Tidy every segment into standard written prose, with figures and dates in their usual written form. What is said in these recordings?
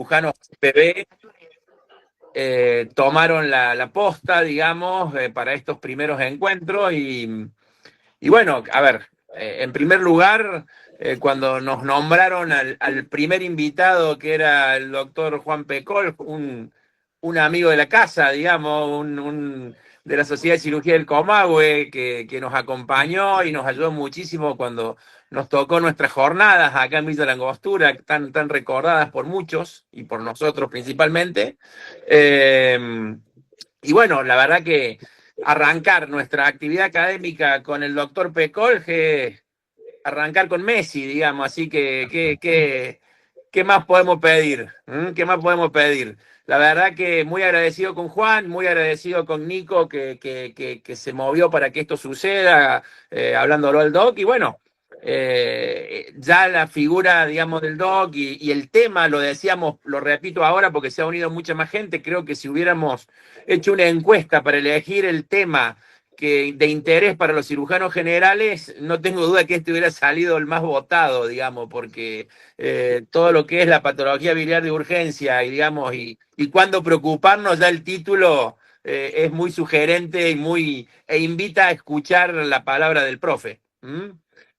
cirujanos PB tomaron la posta, digamos, para estos primeros encuentros y bueno, a ver, en primer lugar, cuando nos nombraron al primer invitado, que era el doctor Juan Pecol, un amigo de la casa, digamos, de la Sociedad de Cirugía del Comahue, que nos acompañó y nos ayudó muchísimo cuando nos tocó nuestras jornadas acá en Villa Langostura, tan recordadas por muchos y por nosotros principalmente. Y bueno, la verdad que arrancar nuestra actividad académica con el doctor Pecol, arrancar con Messi, digamos, así que ¿qué más podemos pedir? ¿Qué más podemos pedir? La verdad que muy agradecido con Juan, muy agradecido con Nico que se movió para que esto suceda, hablándolo al doc, y bueno, ya la figura, digamos, del doc y el tema, lo decíamos, lo repito ahora porque se ha unido mucha más gente, creo que si hubiéramos hecho una encuesta para elegir el tema de interés para los cirujanos generales, no tengo duda que este hubiera salido el más votado, digamos, porque todo lo que es la patología biliar de urgencia y, digamos, y cuándo preocuparnos, ya el título es muy sugerente e invita a escuchar la palabra del profe.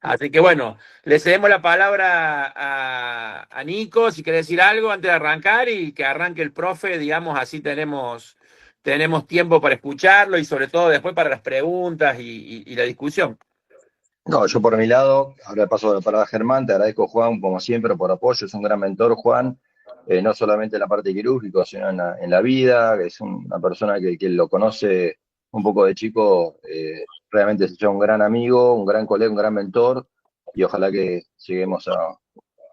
Así que bueno, le cedemos la palabra a Nico, si quiere decir algo antes de arrancar y que arranque el profe, digamos, así tenemos tiempo para escucharlo y sobre todo después para las preguntas y la discusión. No, yo por mi lado, ahora paso la palabra a Germán, te agradezco Juan, como siempre, por apoyo, es un gran mentor Juan, no solamente en la parte quirúrgica, sino en la vida, es una persona que lo conoce un poco de chico, realmente es un gran amigo, un gran colega, un gran mentor, y ojalá que lleguemos a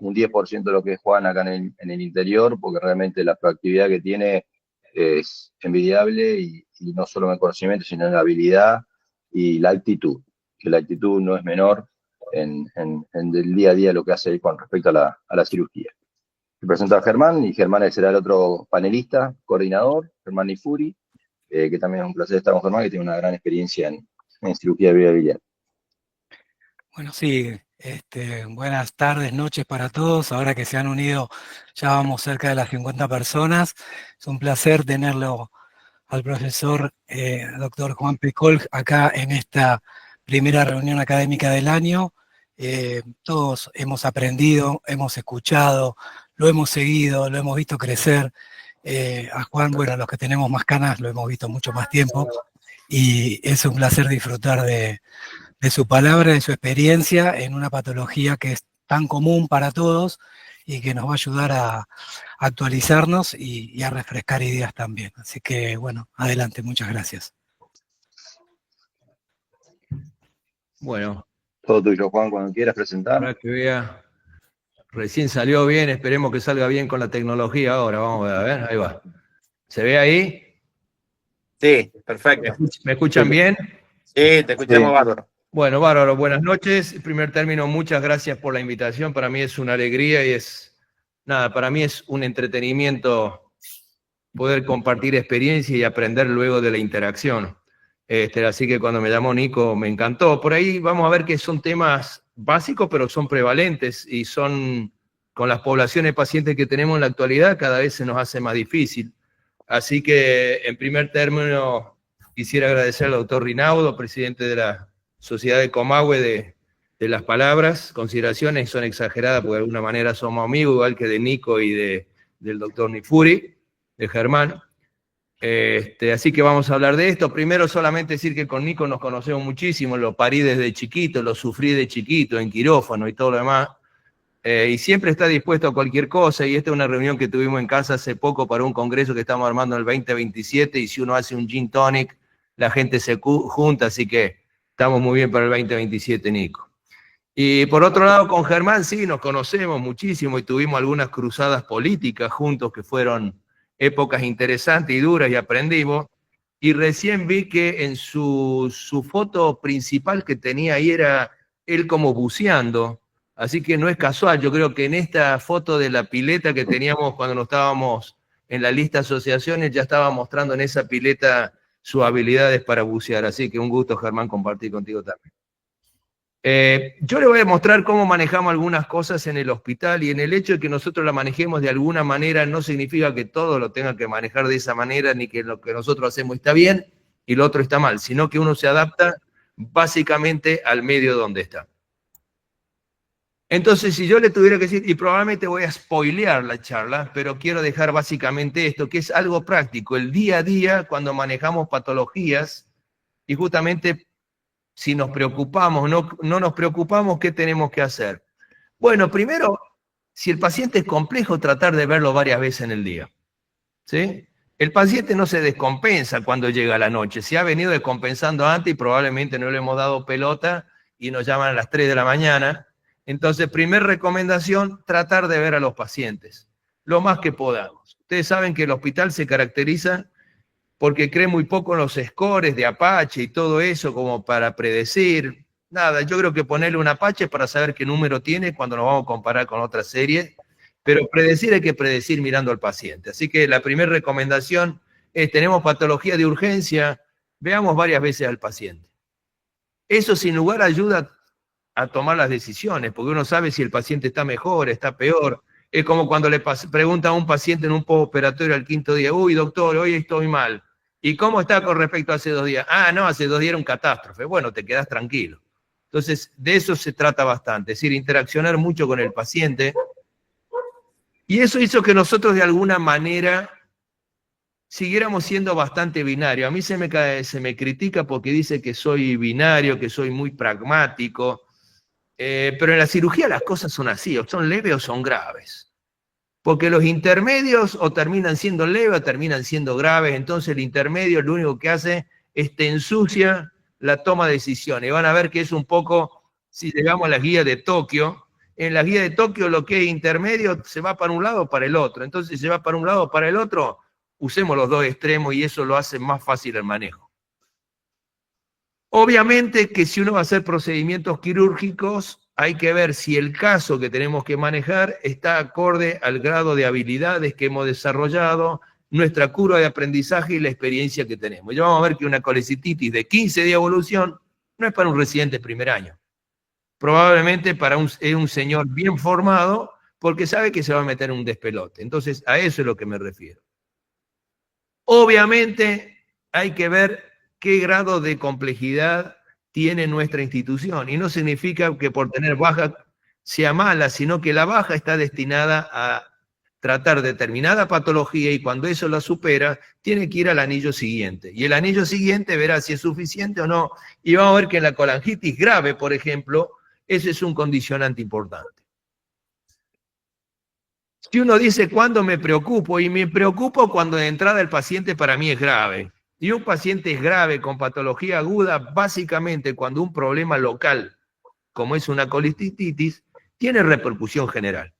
un 10% de lo que es Juan acá en el interior, porque realmente la proactividad que tiene es envidiable y no solo en el conocimiento, sino en la habilidad y la actitud, que la actitud no es menor en el día a día lo que hace con respecto a la cirugía. Te presento a Germán, y Germán será el otro panelista, coordinador, Germán Nifuri, que también es un placer estar con Germán, que tiene una gran experiencia en cirugía biliar. Bueno, sí, buenas tardes, noches para todos. Ahora que se han unido, ya vamos cerca de las 50 personas. Es un placer tenerlo al profesor doctor Juan Pecol acá en esta primera reunión académica del año. Todos hemos aprendido, hemos escuchado, lo hemos seguido, lo hemos visto crecer. A Juan, bueno, los que tenemos más canas lo hemos visto mucho más tiempo y es un placer disfrutar de su palabra, de su experiencia en una patología que es tan común para todos y que nos va a ayudar a actualizarnos y a refrescar ideas también. Así que, bueno, adelante, muchas gracias. Bueno. Todo tuyo, Juan, cuando quieras presentar. Para que vea, recién salió bien, esperemos que salga bien con la tecnología ahora, vamos a ver, ahí va. ¿Se ve ahí? Sí, perfecto. ¿Me escuchan bien? Sí, te escuchamos, bárbaro. Bueno, bárbaro, buenas noches. En primer término, muchas gracias por la invitación. Para mí es una alegría y para mí es un entretenimiento poder compartir experiencia y aprender luego de la interacción. Así que cuando me llamó Nico me encantó. Por ahí vamos a ver que son temas básicos, pero son prevalentes y son, con las poblaciones pacientes que tenemos en la actualidad, cada vez se nos hace más difícil. Así que, en primer término, quisiera agradecer al doctor Rinaudo, presidente de la Sociedad de Comahue, de las palabras, consideraciones son exageradas, porque de alguna manera somos amigos, igual que de Nico y del doctor Nifuri, de Germán. Así que vamos a hablar de esto. Primero, solamente decir que con Nico nos conocemos muchísimo, lo parí desde chiquito, lo sufrí de chiquito, en quirófano y todo lo demás. Y siempre está dispuesto a cualquier cosa, y esta es una reunión que tuvimos en casa hace poco para un congreso que estamos armando en el 2027, y si uno hace un gin tonic, la gente se junta, así que estamos muy bien para el 2027, Nico. Y por otro lado, con Germán sí, nos conocemos muchísimo y tuvimos algunas cruzadas políticas juntos que fueron épocas interesantes y duras y aprendimos. Y recién vi que en su foto principal que tenía ahí era él como buceando. Así que no es casual, yo creo que en esta foto de la pileta que teníamos cuando nos estábamos en la lista de asociaciones, ya estaba mostrando en esa pileta sus habilidades para bucear. Así que un gusto, Germán, compartir contigo también. Yo le voy a mostrar cómo manejamos algunas cosas en el hospital, y en el hecho de que nosotros la manejemos de alguna manera no significa que todo lo tenga que manejar de esa manera, ni que lo que nosotros hacemos está bien y lo otro está mal, sino que uno se adapta básicamente al medio donde está. Entonces, si yo le tuviera que decir, y probablemente voy a spoilear la charla, pero quiero dejar básicamente esto, que es algo práctico, el día a día cuando manejamos patologías, y justamente si nos preocupamos, no nos preocupamos, ¿qué tenemos que hacer? Bueno, primero, si el paciente es complejo, tratar de verlo varias veces en el día, ¿sí? El paciente no se descompensa cuando llega la noche, se ha venido descompensando antes y probablemente no le hemos dado pelota y nos llaman a las 3 de la mañana. Entonces, primer recomendación, tratar de ver a los pacientes lo más que podamos. Ustedes saben que el hospital se caracteriza porque cree muy poco en los scores de Apache y todo eso como para predecir. Nada, yo creo que ponerle un Apache para saber qué número tiene cuando nos vamos a comparar con otras series, pero predecir hay que predecir mirando al paciente. Así que la primera recomendación es, tenemos patología de urgencia, veamos varias veces al paciente. Eso sin lugar ayuda a tomar las decisiones, porque uno sabe si el paciente está mejor, está peor. Es como cuando le pregunta a un paciente en un postoperatorio al 5.º día, uy, doctor, hoy estoy mal. ¿Y cómo está con respecto a hace 2 días? Ah, no, hace 2 días era un catástrofe. Bueno, te quedas tranquilo. Entonces, de eso se trata bastante, es decir, interaccionar mucho con el paciente. Y eso hizo que nosotros de alguna manera siguiéramos siendo bastante binarios. A mí se me critica porque dice que soy binario, que soy muy pragmático. Pero en la cirugía las cosas son así, o son leves o son graves. Porque los intermedios o terminan siendo leves o terminan siendo graves, entonces el intermedio lo único que hace es te ensucia la toma de decisiones. Van a ver que es un poco, si llegamos a la guía de Tokio, en la guía de Tokio lo que es intermedio se va para un lado o para el otro. Entonces, si se va para un lado o para el otro, usemos los dos extremos y eso lo hace más fácil el manejo. Obviamente que si uno va a hacer procedimientos quirúrgicos, hay que ver si el caso que tenemos que manejar está acorde al grado de habilidades que hemos desarrollado, nuestra curva de aprendizaje y la experiencia que tenemos. Ya vamos a ver que una colecititis de 15 de evolución no es para un residente de primer año. Probablemente para un señor bien formado, porque sabe que se va a meter en un despelote. Entonces, a eso es lo que me refiero. Obviamente, hay que ver qué grado de complejidad tiene nuestra institución. Y no significa que por tener baja sea mala, sino que la baja está destinada a tratar determinada patología y cuando eso la supera, tiene que ir al anillo siguiente. Y el anillo siguiente verá si es suficiente o no. Y vamos a ver que en la colangitis grave, por ejemplo, ese es un condicionante importante. Si uno dice, ¿cuándo me preocupo? Y me preocupo cuando de entrada el paciente para mí es grave. Y un paciente es grave con patología aguda, básicamente cuando un problema local, como es una colititis, tiene repercusión general.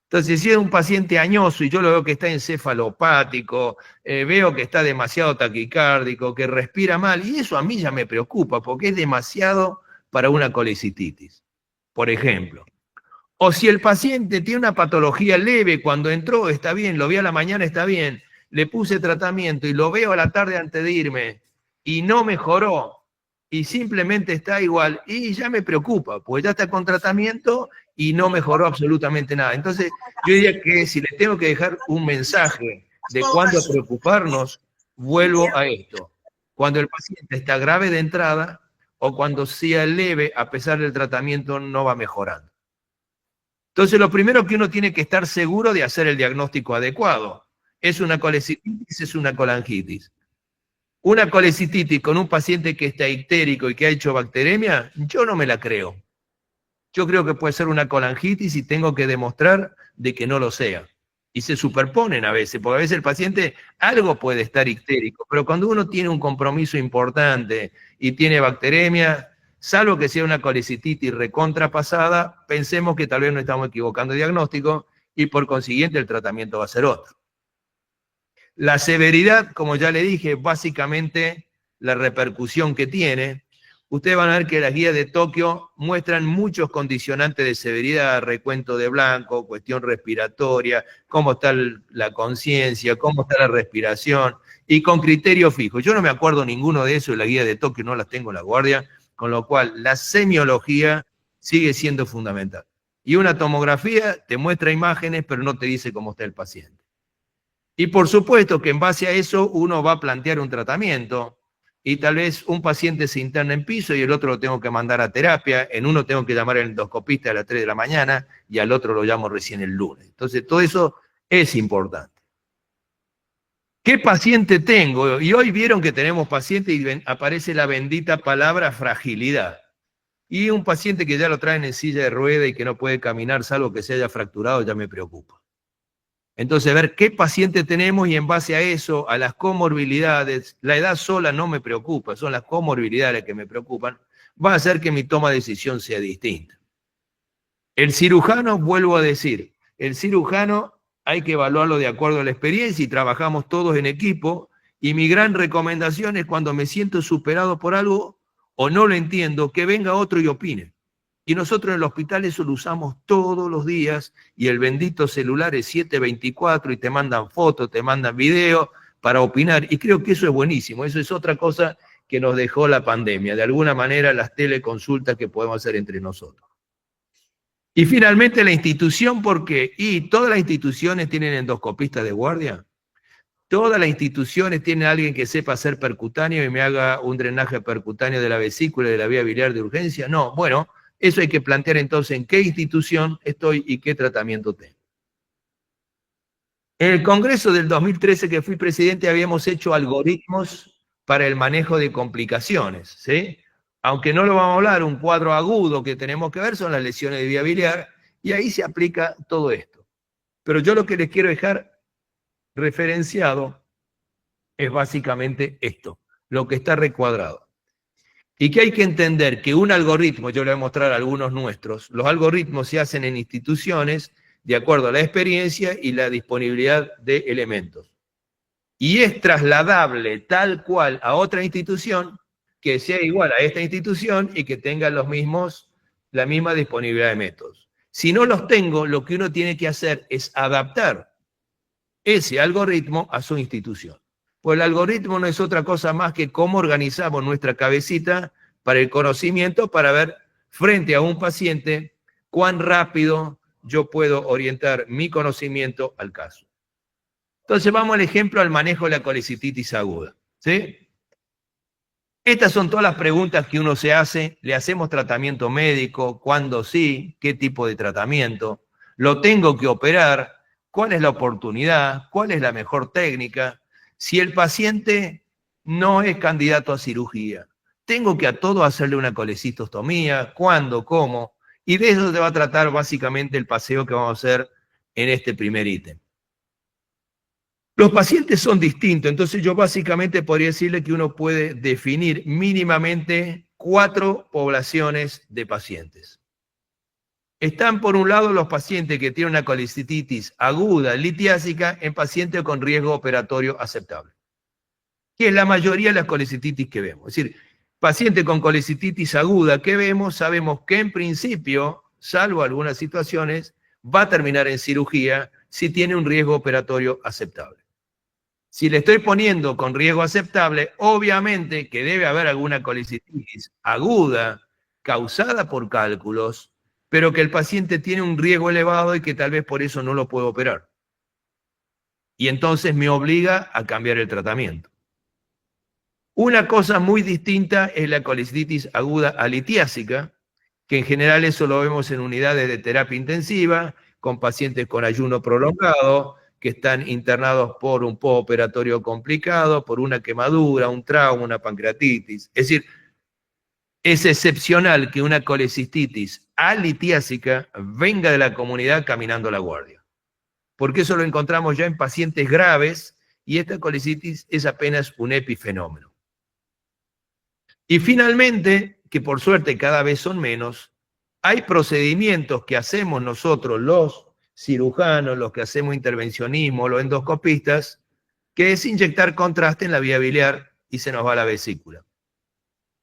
Entonces, si es un paciente añoso y yo lo veo que está encefalopático, veo que está demasiado taquicárdico, que respira mal, y eso a mí ya me preocupa porque es demasiado para una colecitis, por ejemplo. O si el paciente tiene una patología leve, cuando entró está bien, lo vi a la mañana está bien, le puse tratamiento y lo veo a la tarde antes de irme y no mejoró y simplemente está igual y ya me preocupa, pues ya está con tratamiento y no mejoró absolutamente nada. Entonces yo diría que si le tengo que dejar un mensaje de cuándo preocuparnos, vuelvo a esto. Cuando el paciente está grave de entrada o cuando sea leve, a pesar del tratamiento no va mejorando. Entonces lo primero que uno tiene que estar seguro de hacer el diagnóstico adecuado. ¿Es una colecititis? ¿Es una colangitis? Una colecititis con un paciente que está ictérico y que ha hecho bacteremia, yo no me la creo. Yo creo que puede ser una colangitis y tengo que demostrar de que no lo sea. Y se superponen a veces, porque a veces el paciente algo puede estar ictérico, pero cuando uno tiene un compromiso importante y tiene bacteremia, salvo que sea una colecititis recontrapasada, pensemos que tal vez no estamos equivocando el diagnóstico y por consiguiente el tratamiento va a ser otro. La severidad, como ya le dije, básicamente la repercusión que tiene. Ustedes van a ver que las guías de Tokio muestran muchos condicionantes de severidad, recuento de blanco, cuestión respiratoria, cómo está la conciencia, cómo está la respiración, y con criterio fijo. Yo no me acuerdo ninguno de eso, y la guía de Tokio no las tengo en la guardia, con lo cual la semiología sigue siendo fundamental. Y una tomografía te muestra imágenes, pero no te dice cómo está el paciente. Y por supuesto que en base a eso uno va a plantear un tratamiento, y tal vez un paciente se interna en piso y el otro lo tengo que mandar a terapia, en uno tengo que llamar al endoscopista a las 3 de la mañana y al otro lo llamo recién el lunes. Entonces todo eso es importante. ¿Qué paciente tengo? Y hoy vieron que tenemos pacientes y aparece la bendita palabra fragilidad. Y un paciente que ya lo traen en silla de rueda y que no puede caminar, salvo que se haya fracturado, ya me preocupa. Entonces, ver qué paciente tenemos y en base a eso, a las comorbilidades, la edad sola no me preocupa, son las comorbilidades que me preocupan, va a hacer que mi toma de decisión sea distinta. El cirujano, vuelvo a decir, el cirujano hay que evaluarlo de acuerdo a la experiencia y trabajamos todos en equipo, y mi gran recomendación es cuando me siento superado por algo o no lo entiendo, que venga otro y opine. Y nosotros en el hospital eso lo usamos todos los días, y el bendito celular es 724 y te mandan fotos, te mandan videos para opinar, y creo que eso es buenísimo. Eso es otra cosa que nos dejó la pandemia, de alguna manera las teleconsultas que podemos hacer entre nosotros. Y finalmente la institución, ¿por qué? Y todas las instituciones tienen endoscopistas de guardia. Todas las instituciones tienen a alguien que sepa hacer percutáneo y me haga un drenaje percutáneo de la vesícula y de la vía biliar de urgencia. No, bueno, eso hay que plantear entonces en qué institución estoy y qué tratamiento tengo. En el Congreso del 2013 que fui presidente habíamos hecho algoritmos para el manejo de complicaciones, ¿sí? Aunque no lo vamos a hablar, un cuadro agudo que tenemos que ver son las lesiones de vía biliar, y ahí se aplica todo esto. Pero yo lo que les quiero dejar referenciado es básicamente esto, lo que está recuadrado. Y que hay que entender que un algoritmo, yo le voy a mostrar algunos nuestros, los algoritmos se hacen en instituciones de acuerdo a la experiencia y la disponibilidad de elementos. Y es trasladable tal cual a otra institución que sea igual a esta institución y que tenga la misma disponibilidad de métodos. Si no los tengo, lo que uno tiene que hacer es adaptar ese algoritmo a su institución. Pues el algoritmo no es otra cosa más que cómo organizamos nuestra cabecita para el conocimiento, para ver frente a un paciente cuán rápido yo puedo orientar mi conocimiento al caso. Entonces vamos al ejemplo al manejo de la colecititis aguda, ¿sí? Estas son todas las preguntas que uno se hace. ¿Le hacemos tratamiento médico? ¿Cuándo sí? ¿Qué tipo de tratamiento? ¿Lo tengo que operar? ¿Cuál es la oportunidad? ¿Cuál es la mejor técnica? Si el paciente no es candidato a cirugía, ¿tengo que a todo hacerle una colecistostomía? ¿Cuándo? ¿Cómo? Y de eso se va a tratar básicamente el paseo que vamos a hacer en este primer ítem. Los pacientes son distintos, entonces yo básicamente podría decirle que uno puede definir mínimamente 4 poblaciones de pacientes. Están por un lado los pacientes que tienen una colecititis aguda litiásica en pacientes con riesgo operatorio aceptable, que es la mayoría de las colecititis que vemos. Es decir, paciente con colecititis aguda que vemos, sabemos que en principio, salvo algunas situaciones, va a terminar en cirugía si tiene un riesgo operatorio aceptable. Si le estoy poniendo con riesgo aceptable, obviamente que debe haber alguna colecititis aguda causada por cálculos, pero que el paciente tiene un riesgo elevado y que tal vez por eso no lo puedo operar. Y entonces me obliga a cambiar el tratamiento. Una cosa muy distinta es la colecititis aguda alitiásica, que en general eso lo vemos en unidades de terapia intensiva, con pacientes con ayuno prolongado, que están internados por un postoperatorio complicado, por una quemadura, un trauma, una pancreatitis. Es decir, es excepcional que una colecistitis alitiásica venga de la comunidad caminando a la guardia, porque eso lo encontramos ya en pacientes graves y esta colecitis es apenas un epifenómeno. Y finalmente, que por suerte cada vez son menos, hay procedimientos que hacemos nosotros los cirujanos, los que hacemos intervencionismo, los endoscopistas, que es inyectar contraste en la vía biliar y se nos va a la vesícula.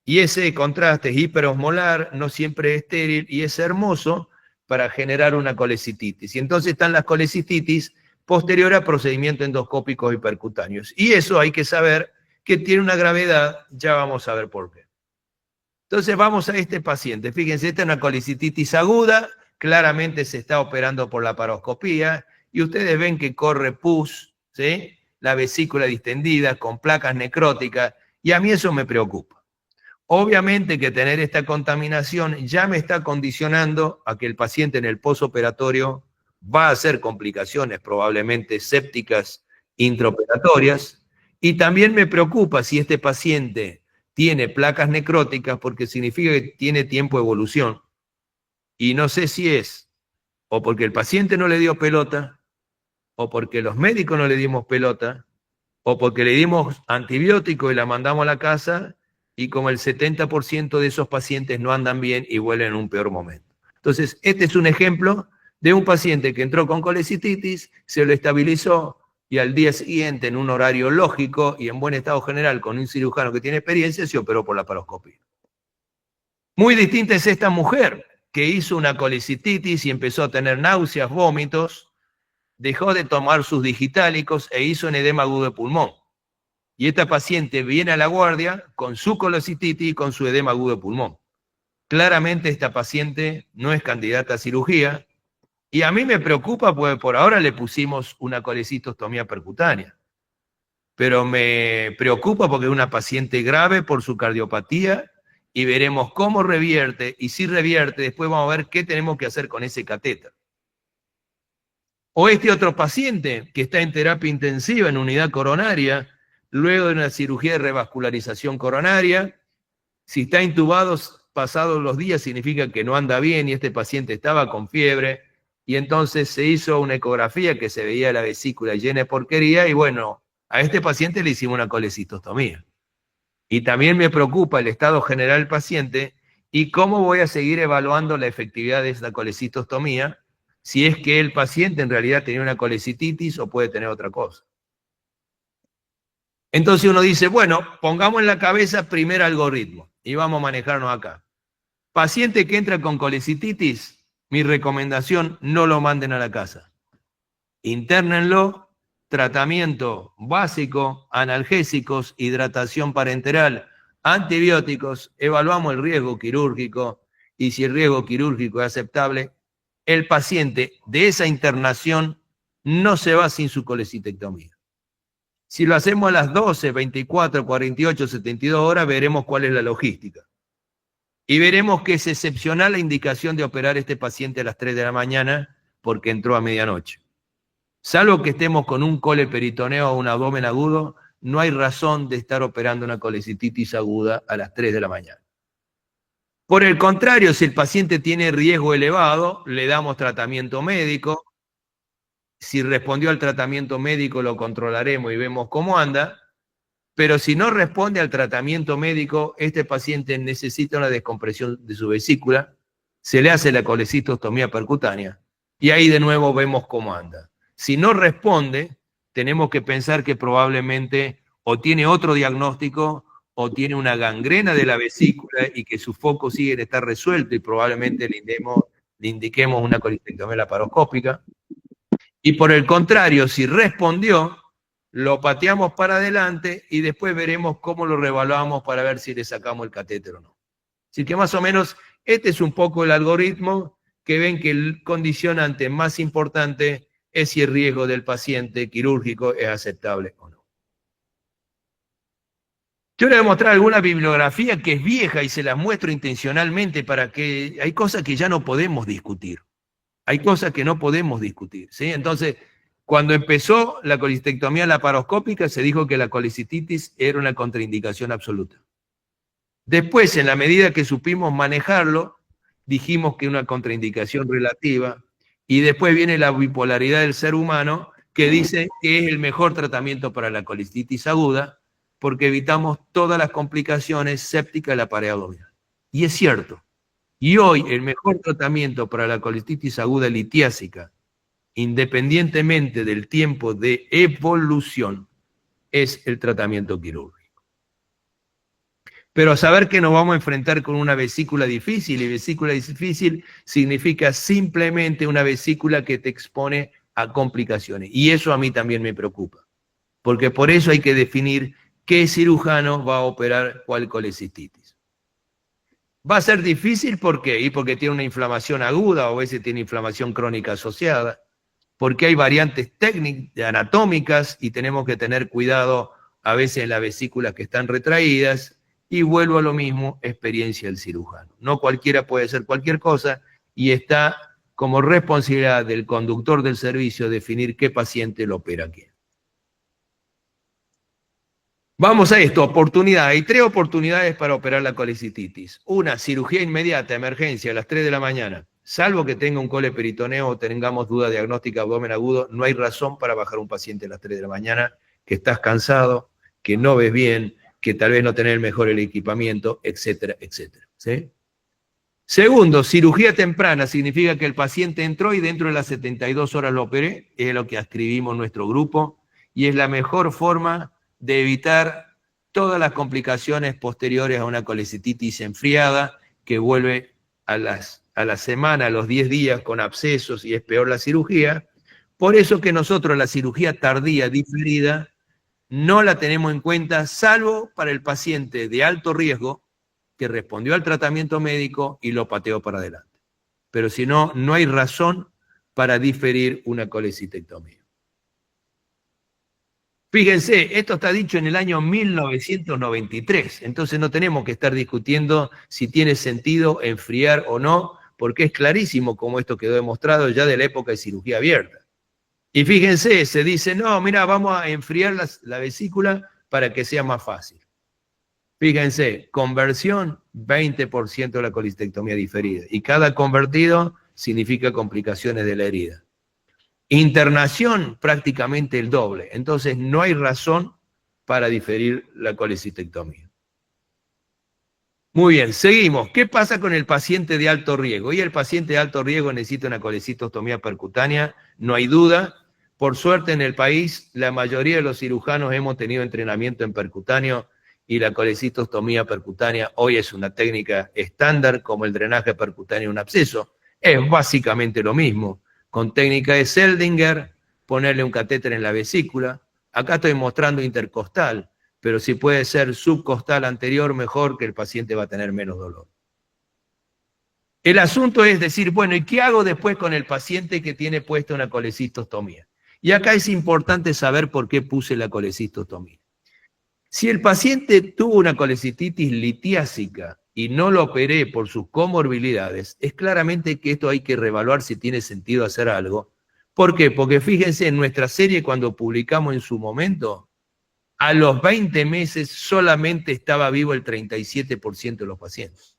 Y ese contraste es hiperosmolar, no siempre es estéril y es hermoso para generar una colecititis. Y entonces están las colecititis posterior a procedimientos endoscópicos y percutáneos. Y eso hay que saber que tiene una gravedad, ya vamos a ver por qué. Entonces vamos a este paciente. Fíjense, esta es una colecititis aguda, claramente se está operando por la paroscopía, y ustedes ven que corre pus, ¿sí? La vesícula distendida, con placas necróticas, y a mí eso me preocupa. Obviamente que tener esta contaminación ya me está condicionando a que el paciente en el posoperatorio va a hacer complicaciones probablemente sépticas intraoperatorias, y también me preocupa si este paciente tiene placas necróticas, porque significa que tiene tiempo de evolución, y no sé si es o porque el paciente no le dio pelota, o porque los médicos no le dimos pelota, o porque le dimos antibiótico y la mandamos a la casa, y como el 70% de esos pacientes no andan bien y vuelven en un peor momento. Entonces, este es un ejemplo de un paciente que entró con colecititis, se lo estabilizó, y al día siguiente, en un horario lógico y en buen estado general, con un cirujano que tiene experiencia, se operó por la paroscopía. Muy distinta es esta mujer, que hizo una colecititis y empezó a tener náuseas, vómitos, dejó de tomar sus digitálicos e hizo un edema agudo de pulmón. Y esta paciente viene a la guardia con su colecititis y con su edema agudo de pulmón. Claramente esta paciente no es candidata a cirugía, y a mí me preocupa porque por ahora le pusimos una colecistostomía percutánea. Pero me preocupa porque es una paciente grave por su cardiopatía, y veremos cómo revierte, y si revierte, después vamos a ver qué tenemos que hacer con ese catéter. O este otro paciente que está en terapia intensiva en unidad coronaria, luego de una cirugía de revascularización coronaria. Si está intubado pasados los días, significa que no anda bien, y este paciente estaba con fiebre, y entonces se hizo una ecografía que se veía la vesícula llena de porquería, y bueno, a este paciente le hicimos una colecistostomía. Y también me preocupa el estado general del paciente y cómo voy a seguir evaluando la efectividad de esta colecistostomía, si es que el paciente en realidad tenía una colecititis o puede tener otra cosa. Entonces uno dice, bueno, pongamos en la cabeza primer algoritmo y vamos a manejarnos acá. Paciente que entra con colecititis, mi recomendación, no lo manden a la casa. Internenlo, tratamiento básico, analgésicos, hidratación parenteral, antibióticos, evaluamos el riesgo quirúrgico, y si el riesgo quirúrgico es aceptable, el paciente de esa internación no se va sin su colecistectomía. Si lo hacemos a las 12, 24, 48, 72 horas, veremos cuál es la logística. Y veremos que es excepcional la indicación de operar a este paciente a las 3 de la mañana porque entró a medianoche. Salvo que estemos con un coleperitoneo o un abdomen agudo, no hay razón de estar operando una colecititis aguda a las 3 de la mañana. Por el contrario, si el paciente tiene riesgo elevado, le damos tratamiento médico. Si respondió al tratamiento médico, lo controlaremos y vemos cómo anda. Pero si no responde al tratamiento médico, este paciente necesita una descompresión de su vesícula, se le hace la colecistostomía percutánea, y ahí de nuevo vemos cómo anda. Si no responde, tenemos que pensar que probablemente o tiene otro diagnóstico o tiene una gangrena de la vesícula y que su foco sigue en estar resuelto, y probablemente le indiquemos una colecistectomía laparoscópica. Y por el contrario, si respondió, lo pateamos para adelante y después veremos cómo lo reevaluamos para ver si le sacamos el catéter o no. Así que más o menos este es un poco el algoritmo, que ven que el condicionante más importante es si el riesgo del paciente quirúrgico es aceptable o no. Yo le voy a mostrar alguna bibliografía que es vieja y se las muestro intencionalmente para que hay cosas que ya no podemos discutir. Hay cosas que no podemos discutir, ¿sí? Entonces, cuando empezó la colecistectomía laparoscópica, se dijo que la colecititis era una contraindicación absoluta. Después, en la medida que supimos manejarlo, dijimos que una contraindicación relativa, y después viene la bipolaridad del ser humano, que dice que es el mejor tratamiento para la colecititis aguda, porque evitamos todas las complicaciones sépticas de la pared abdominal. Y es cierto. Y hoy el mejor tratamiento para la colecititis aguda litiásica, independientemente del tiempo de evolución, es el tratamiento quirúrgico. Pero a saber que nos vamos a enfrentar con una vesícula difícil, y vesícula difícil significa simplemente una vesícula que te expone a complicaciones. Y eso a mí también me preocupa, porque por eso hay que definir qué cirujano va a operar cuál colecititis. Va a ser difícil, ¿por qué? Y porque tiene una inflamación aguda o a veces tiene inflamación crónica asociada, porque hay variantes técnicas, anatómicas y tenemos que tener cuidado a veces en las vesículas que están retraídas y vuelvo a lo mismo, experiencia del cirujano. No cualquiera puede hacer cualquier cosa y está como responsabilidad del conductor del servicio definir qué paciente lo opera quién. Vamos a esto, oportunidad. Hay 3 oportunidades para operar la colecititis. Una, cirugía inmediata, emergencia, a las 3 de la mañana. Salvo que tenga un coleperitoneo o tengamos duda diagnóstica abdomen agudo, no hay razón para bajar un paciente a las 3 de la mañana, que estás cansado, que no ves bien, que tal vez no tenés mejor el equipamiento, etcétera, etcétera. ¿Sí? Segundo, cirugía temprana, significa que el paciente entró y dentro de las 72 horas lo operé, es lo que escribimos en nuestro grupo, y es la mejor forma de evitar todas las complicaciones posteriores a una colecititis enfriada que vuelve a la semana, a los 10 días con abscesos y es peor la cirugía. Por eso que nosotros la cirugía tardía, diferida, no la tenemos en cuenta, salvo para el paciente de alto riesgo que respondió al tratamiento médico y lo pateó para adelante. Pero si no, no hay razón para diferir una colecistectomía. Fíjense, esto está dicho en el año 1993, entonces no tenemos que estar discutiendo si tiene sentido enfriar o no, porque es clarísimo como esto quedó demostrado ya de la época de cirugía abierta. Y fíjense, se dice, no, mira, vamos a enfriar la vesícula para que sea más fácil. Fíjense, conversión, 20% de la colecistectomía diferida, y cada convertido significa complicaciones de la herida. Internación, prácticamente el doble. Entonces, no hay razón para diferir la colecistectomía. Muy bien, seguimos. ¿Qué pasa con el paciente de alto riesgo? Y el paciente de alto riesgo necesita una colecistostomía percutánea, no hay duda. Por suerte, en el país, la mayoría de los cirujanos hemos tenido entrenamiento en percutáneo y la colecistostomía percutánea hoy es una técnica estándar como el drenaje percutáneo de un absceso. Es básicamente lo mismo. Con técnica de Seldinger, ponerle un catéter en la vesícula. Acá estoy mostrando intercostal, pero si puede ser subcostal anterior, mejor, que el paciente va a tener menos dolor. El asunto es decir, bueno, ¿y qué hago después con el paciente que tiene puesta una colecistostomía? Y acá es importante saber por qué puse la colecistostomía. Si el paciente tuvo una colecititis litiásica y no lo operé por sus comorbilidades, es claramente que esto hay que reevaluar si tiene sentido hacer algo. ¿Por qué? Porque fíjense, en nuestra serie cuando publicamos en su momento, a los 20 meses solamente estaba vivo el 37% de los pacientes.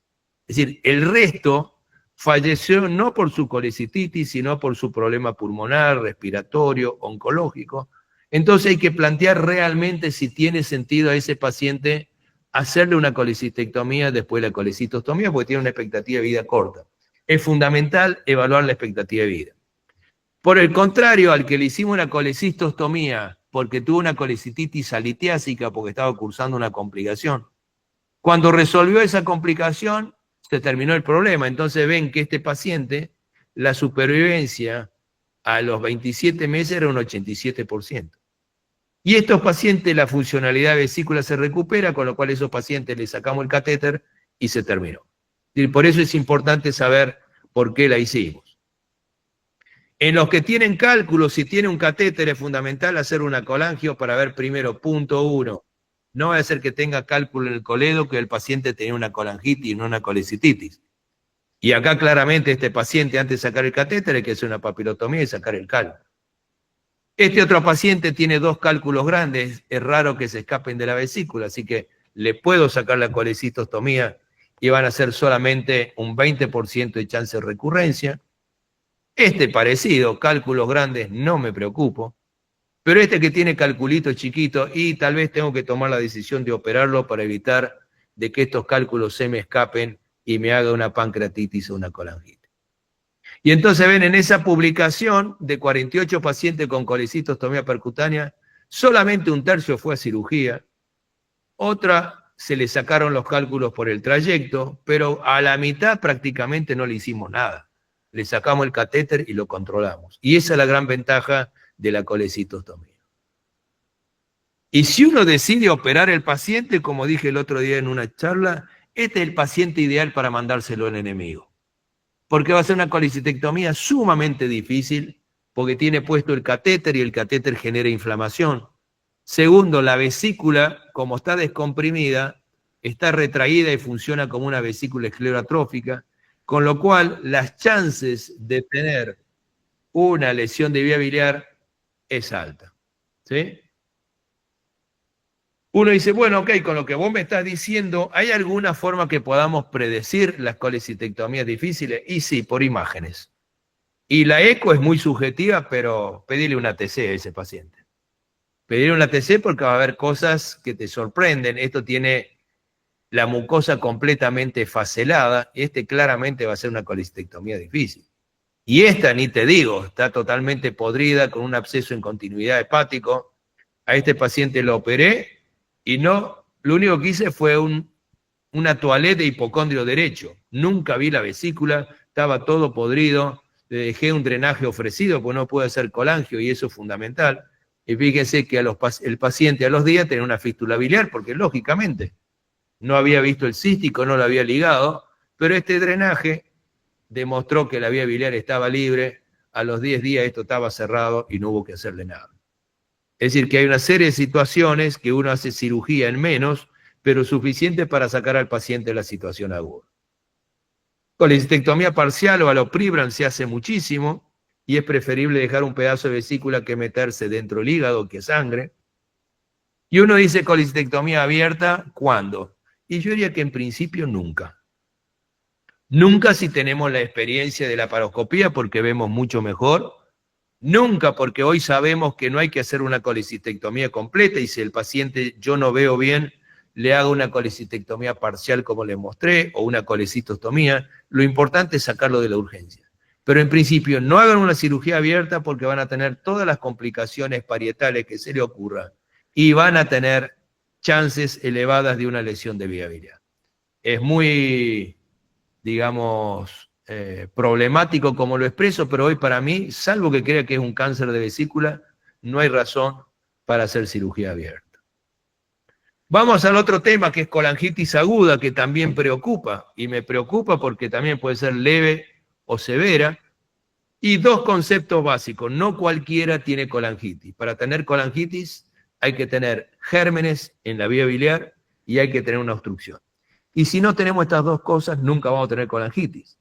Es decir, el resto falleció no por su colecititis, sino por su problema pulmonar, respiratorio, oncológico. Entonces hay que plantear realmente si tiene sentido a ese paciente hacerle una colecistectomía después de la colecistostomía, porque tiene una expectativa de vida corta. Es fundamental evaluar la expectativa de vida. Por el contrario, al que le hicimos una colecistostomía porque tuvo una colecititis alitiásica, porque estaba cursando una complicación, cuando resolvió esa complicación, se terminó el problema. Entonces ven que este paciente, la supervivencia a los 27 meses era un 87%. Y estos pacientes, la funcionalidad de vesícula se recupera, con lo cual a esos pacientes les sacamos el catéter y se terminó. Y por eso es importante saber por qué la hicimos. En los que tienen cálculos, si tiene un catéter, es fundamental hacer una colangio para ver primero, punto 1. No va a ser que tenga cálculo en el coledo, que el paciente tenía una colangitis y no una colecititis. Y acá claramente este paciente, antes de sacar el catéter, hay que hacer una papilotomía y sacar el cálculo. Este otro paciente tiene 2 cálculos grandes, es raro que se escapen de la vesícula, así que le puedo sacar la colecistostomía y van a ser solamente un 20% de chance de recurrencia. Este parecido, cálculos grandes, no me preocupo, pero este que tiene calculitos chiquitos y tal vez tengo que tomar la decisión de operarlo para evitar de que estos cálculos se me escapen y me haga una pancreatitis o una colangitis. Y entonces ven, en esa publicación de 48 pacientes con colecistostomía percutánea, solamente un tercio fue a cirugía, otra se le sacaron los cálculos por el trayecto, pero a la mitad prácticamente no le hicimos nada. Le sacamos el catéter y lo controlamos. Y esa es la gran ventaja de la colecistostomía. Y si uno decide operar el paciente, como dije el otro día en una charla, este es el paciente ideal para mandárselo al enemigo. Porque va a ser una colecistectomía sumamente difícil, porque tiene puesto el catéter y el catéter genera inflamación. Segundo, la vesícula, como está descomprimida, está retraída y funciona como una vesícula esclerotrófica, con lo cual las chances de tener una lesión de vía biliar es alta. ¿Sí? Uno dice, bueno, ok, con lo que vos me estás diciendo, ¿hay alguna forma que podamos predecir las colecistectomías difíciles? Y sí, por imágenes. Y la eco es muy subjetiva, pero pedile una TC a ese paciente. Pedir una TC porque va a haber cosas que te sorprenden. Esto tiene la mucosa completamente facelada. Claramente va a ser una colecistectomía difícil. Y esta, ni te digo, está totalmente podrida con un absceso en continuidad hepático. A este paciente lo operé y no, lo único que hice fue una toalete de hipocondrio derecho. Nunca vi la vesícula, estaba todo podrido. Le dejé un drenaje ofrecido porque no puede hacer colangio y eso es fundamental. Y fíjense que el paciente a los días tenía una fístula biliar, porque lógicamente no había visto el cístico, no lo había ligado, pero este drenaje demostró que la vía biliar estaba libre, a los 10 días esto estaba cerrado y no hubo que hacerle nada. Es decir, que hay una serie de situaciones que uno hace cirugía en menos, pero suficiente para sacar al paciente de la situación aguda. Colecistectomía parcial o allopribran se hace muchísimo, y es preferible dejar un pedazo de vesícula que meterse dentro del hígado que sangre. Y uno dice colecistectomía abierta, ¿cuándo? Y yo diría que en principio nunca. Nunca si tenemos la experiencia de la laparoscopía porque vemos mucho mejor. Nunca porque hoy sabemos que no hay que hacer una colecistectomía completa y si el paciente yo no veo bien, le hago una colecistectomía parcial como les mostré o una colecistostomía. Lo importante es sacarlo de la urgencia. Pero en principio no hagan una cirugía abierta porque van a tener todas las complicaciones parietales que se le ocurra y van a tener chances elevadas de una lesión de vía biliar. Es muy, digamos, problemático como lo expreso, pero hoy para mí, salvo que crea que es un cáncer de vesícula, no hay razón para hacer cirugía abierta. Vamos al otro tema que es colangitis aguda, que también preocupa, y me preocupa porque también puede ser leve o severa, y dos conceptos básicos, no cualquiera tiene colangitis. Para tener colangitis hay que tener gérmenes en la vía biliar y hay que tener una obstrucción. Y si no tenemos estas dos cosas, nunca vamos a tener colangitis.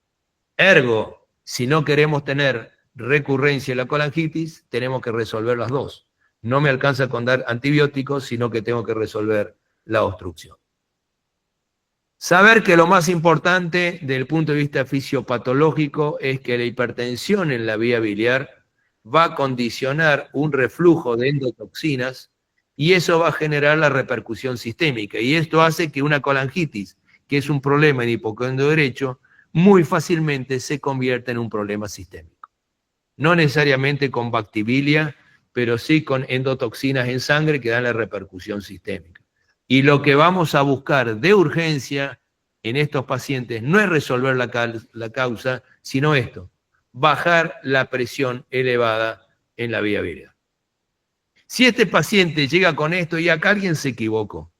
Ergo, si no queremos tener recurrencia en la colangitis, tenemos que resolver las dos. No me alcanza con dar antibióticos, sino que tengo que resolver la obstrucción. Saber que lo más importante desde el punto de vista fisiopatológico es que la hipertensión en la vía biliar va a condicionar un reflujo de endotoxinas y eso va a generar la repercusión sistémica. Y esto hace que una colangitis, que es un problema en hipocondrio derecho, muy fácilmente se convierta en un problema sistémico. No necesariamente con bactibilia, pero sí con endotoxinas en sangre que dan la repercusión sistémica. Y lo que vamos a buscar de urgencia en estos pacientes no es resolver la causa, sino esto, bajar la presión elevada en la vía biliar. Si este paciente llega con esto y acá alguien se equivocó,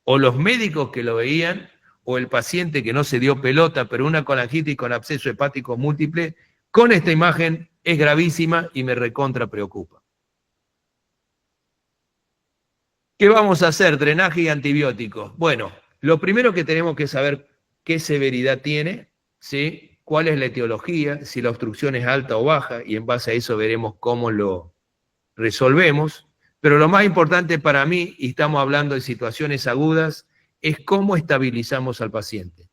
o los médicos que lo veían, o el paciente que no se dio pelota, pero una colangitis con absceso hepático múltiple, con esta imagen es gravísima y me recontra preocupa. ¿Qué vamos a hacer? Drenaje y antibióticos. Bueno, lo primero que tenemos que saber qué severidad tiene, ¿sí? Cuál es la etiología, si la obstrucción es alta o baja, y en base a eso veremos cómo lo resolvemos. Pero lo más importante para mí, y estamos hablando de situaciones agudas, es cómo estabilizamos al paciente.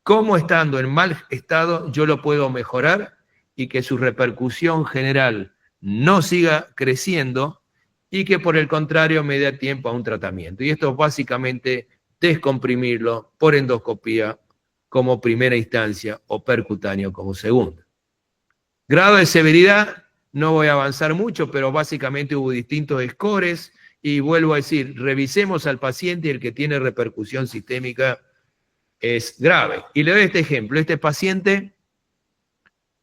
Cómo estando en mal estado yo lo puedo mejorar y que su repercusión general no siga creciendo y que por el contrario me dé tiempo a un tratamiento. Y esto es básicamente descomprimirlo por endoscopía como primera instancia o percutáneo como segunda. Grado de severidad, no voy a avanzar mucho, pero básicamente hubo distintos scores y vuelvo a decir, revisemos al paciente y el que tiene repercusión sistémica es grave. Y le doy este ejemplo, este paciente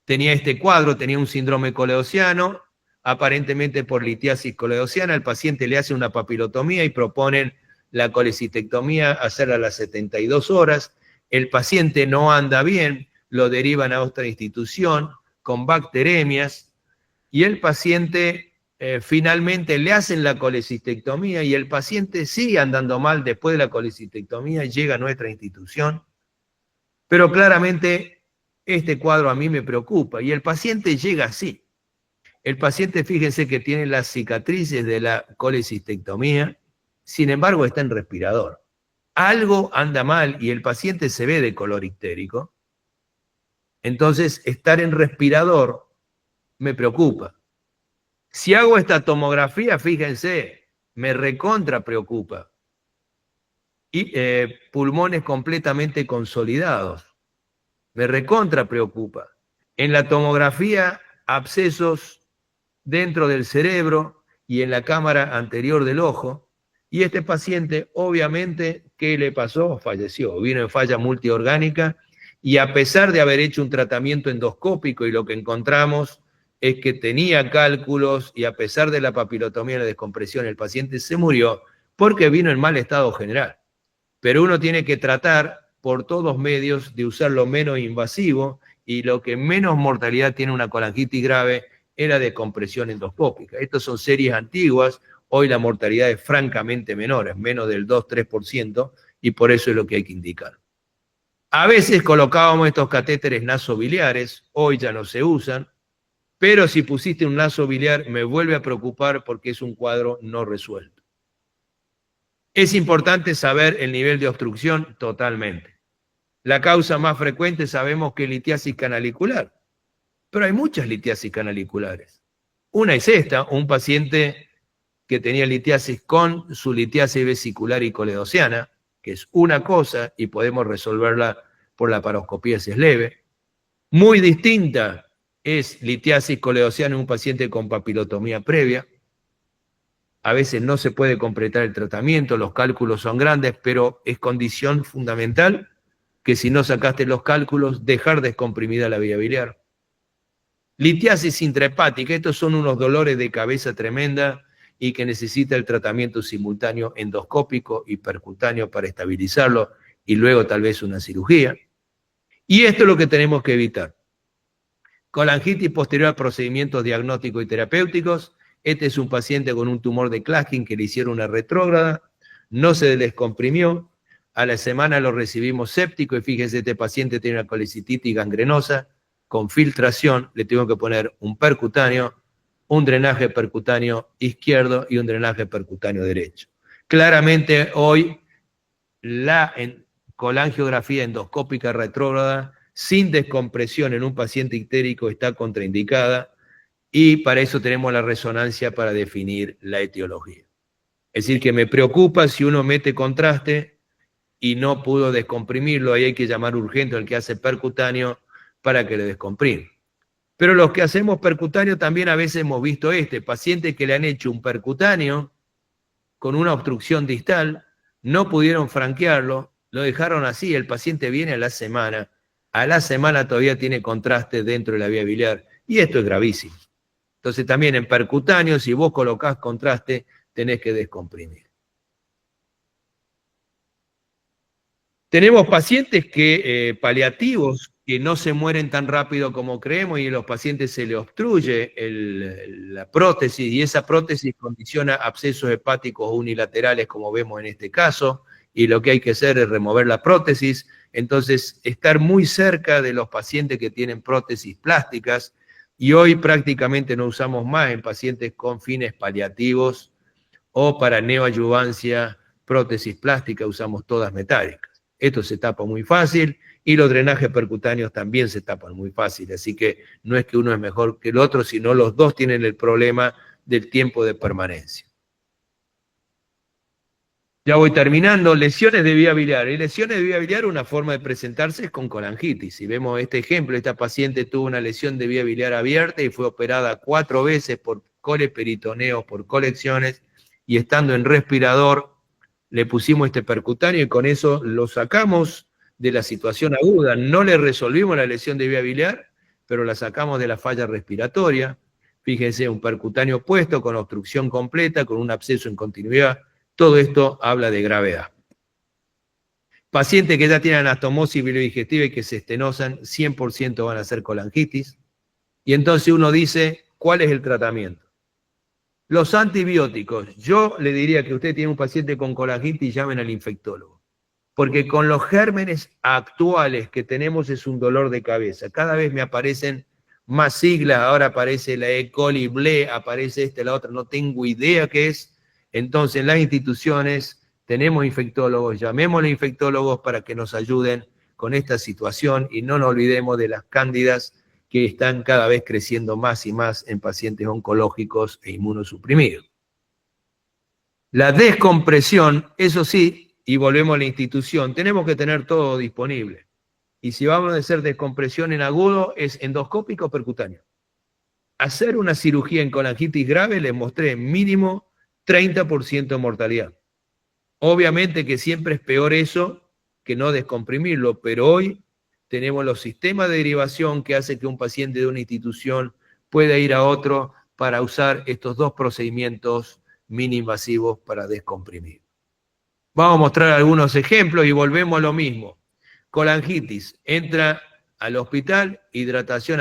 tenía este cuadro, tenía un síndrome coleociano, aparentemente por litiasis coleociana, el paciente le hace una papilotomía y proponen la colecistectomía, hacerla a las 72 horas, el paciente no anda bien, lo derivan a otra institución con bacteremias, y el paciente finalmente le hacen la colecistectomía y el paciente sigue andando mal después de la colecistectomía y llega a nuestra institución. Pero claramente este cuadro a mí me preocupa y el paciente llega así. El paciente, fíjense que tiene las cicatrices de la colecistectomía, sin embargo está en respirador. Algo anda mal y el paciente se ve de color ictérico. Entonces, estar en respirador me preocupa. Si hago esta tomografía, fíjense, me recontra preocupa. Y pulmones completamente consolidados, me recontra preocupa. En la tomografía, abscesos dentro del cerebro y en la cámara anterior del ojo. Y este paciente, obviamente, ¿qué le pasó? Falleció, vino en falla multiorgánica y a pesar de haber hecho un tratamiento endoscópico y lo que encontramos es que tenía cálculos y a pesar de la papilotomía y la descompresión, el paciente se murió porque vino en mal estado general. Pero uno tiene que tratar por todos medios de usar lo menos invasivo y lo que menos mortalidad tiene una colangitis grave es la descompresión endoscópica. Estas son series antiguas, hoy la mortalidad es francamente menor, es menos del 2-3% y por eso es lo que hay que indicar. A veces colocábamos estos catéteres nasobiliares, hoy ya no se usan, pero si pusiste un naso biliar me vuelve a preocupar porque es un cuadro no resuelto. Es importante saber el nivel de obstrucción totalmente. La causa más frecuente sabemos que es litiasis canalicular, pero hay muchas litiasis canaliculares. Una es esta, un paciente que tenía litiasis con su litiasis vesicular y coledociana, que es una cosa y podemos resolverla por la laparoscopía si es leve. Muy distinta es litiasis coledociana en un paciente con papilotomía previa. A veces no se puede completar el tratamiento, los cálculos son grandes, pero es condición fundamental que si no sacaste los cálculos, dejar descomprimida la vía biliar. Litiasis intrahepática, estos son unos dolores de cabeza tremenda y que necesita el tratamiento simultáneo endoscópico y percutáneo para estabilizarlo y luego tal vez una cirugía. Y esto es lo que tenemos que evitar. Colangitis posterior a procedimientos diagnósticos y terapéuticos. Este es un paciente con un tumor de Klatskin que le hicieron una retrógrada, no se descomprimió, a la semana lo recibimos séptico y fíjense, este paciente tiene una colecititis gangrenosa con filtración, le tengo que poner un percutáneo, un drenaje percutáneo izquierdo y un drenaje percutáneo derecho. Claramente hoy la colangiografía endoscópica retrógrada sin descompresión en un paciente ictérico está contraindicada y para eso tenemos la resonancia para definir la etiología. Es decir, que me preocupa si uno mete contraste y no pudo descomprimirlo, ahí hay que llamar urgente al que hace percutáneo para que le descomprime. Pero los que hacemos percutáneo también a veces hemos visto pacientes que le han hecho un percutáneo con una obstrucción distal, no pudieron franquearlo, lo dejaron así, el paciente viene a la semana todavía tiene contraste dentro de la vía biliar, y esto es gravísimo. Entonces también en percutáneo, si vos colocás contraste, tenés que descomprimir. Tenemos pacientes paliativos que no se mueren tan rápido como creemos y a los pacientes se les obstruye la prótesis y esa prótesis condiciona abscesos hepáticos unilaterales como vemos en este caso y lo que hay que hacer es remover la prótesis. Entonces, estar muy cerca de los pacientes que tienen prótesis plásticas y hoy prácticamente no usamos más en pacientes con fines paliativos o para neoadyuvancia, prótesis plástica, usamos todas metálicas. Esto se tapa muy fácil y los drenajes percutáneos también se tapan muy fácil, así que no es que uno es mejor que el otro, sino los dos tienen el problema del tiempo de permanencia. Ya voy terminando. Lesiones de vía biliar. Y lesiones de vía biliar, una forma de presentarse es con colangitis. Si vemos este ejemplo, esta paciente tuvo una lesión de vía biliar abierta y fue operada 4 veces por coleperitoneos, por colecciones, y estando en respirador, le pusimos este percutáneo y con eso lo sacamos de la situación aguda. No le resolvimos la lesión de vía biliar, pero la sacamos de la falla respiratoria. Fíjense, un percutáneo puesto con obstrucción completa, con un absceso en continuidad, Todo esto habla de gravedad. Pacientes que ya tienen anastomosis biliodigestiva y que se estenosan, 100% van a hacer colangitis. Y entonces uno dice, ¿cuál es el tratamiento? Los antibióticos. Yo le diría que usted tiene un paciente con colangitis, llamen al infectólogo. Porque con los gérmenes actuales que tenemos es un dolor de cabeza. Cada vez me aparecen más siglas, ahora aparece la E. coli, ble, aparece la otra, no tengo idea qué es. Entonces, en las instituciones tenemos infectólogos, llamémosle infectólogos para que nos ayuden con esta situación y no nos olvidemos de las cándidas que están cada vez creciendo más y más en pacientes oncológicos e inmunosuprimidos. La descompresión, eso sí, y volvemos a la institución, tenemos que tener todo disponible. Y si vamos a hacer descompresión en agudo, es endoscópico o percutáneo. Hacer una cirugía en colangitis grave, les mostré mínimo 30% de mortalidad. Obviamente que siempre es peor eso que no descomprimirlo, pero hoy tenemos los sistemas de derivación que hacen que un paciente de una institución pueda ir a otro para usar estos dos procedimientos mini-invasivos para descomprimir. Vamos a mostrar algunos ejemplos y volvemos a lo mismo. Colangitis, entra al hospital, hidratación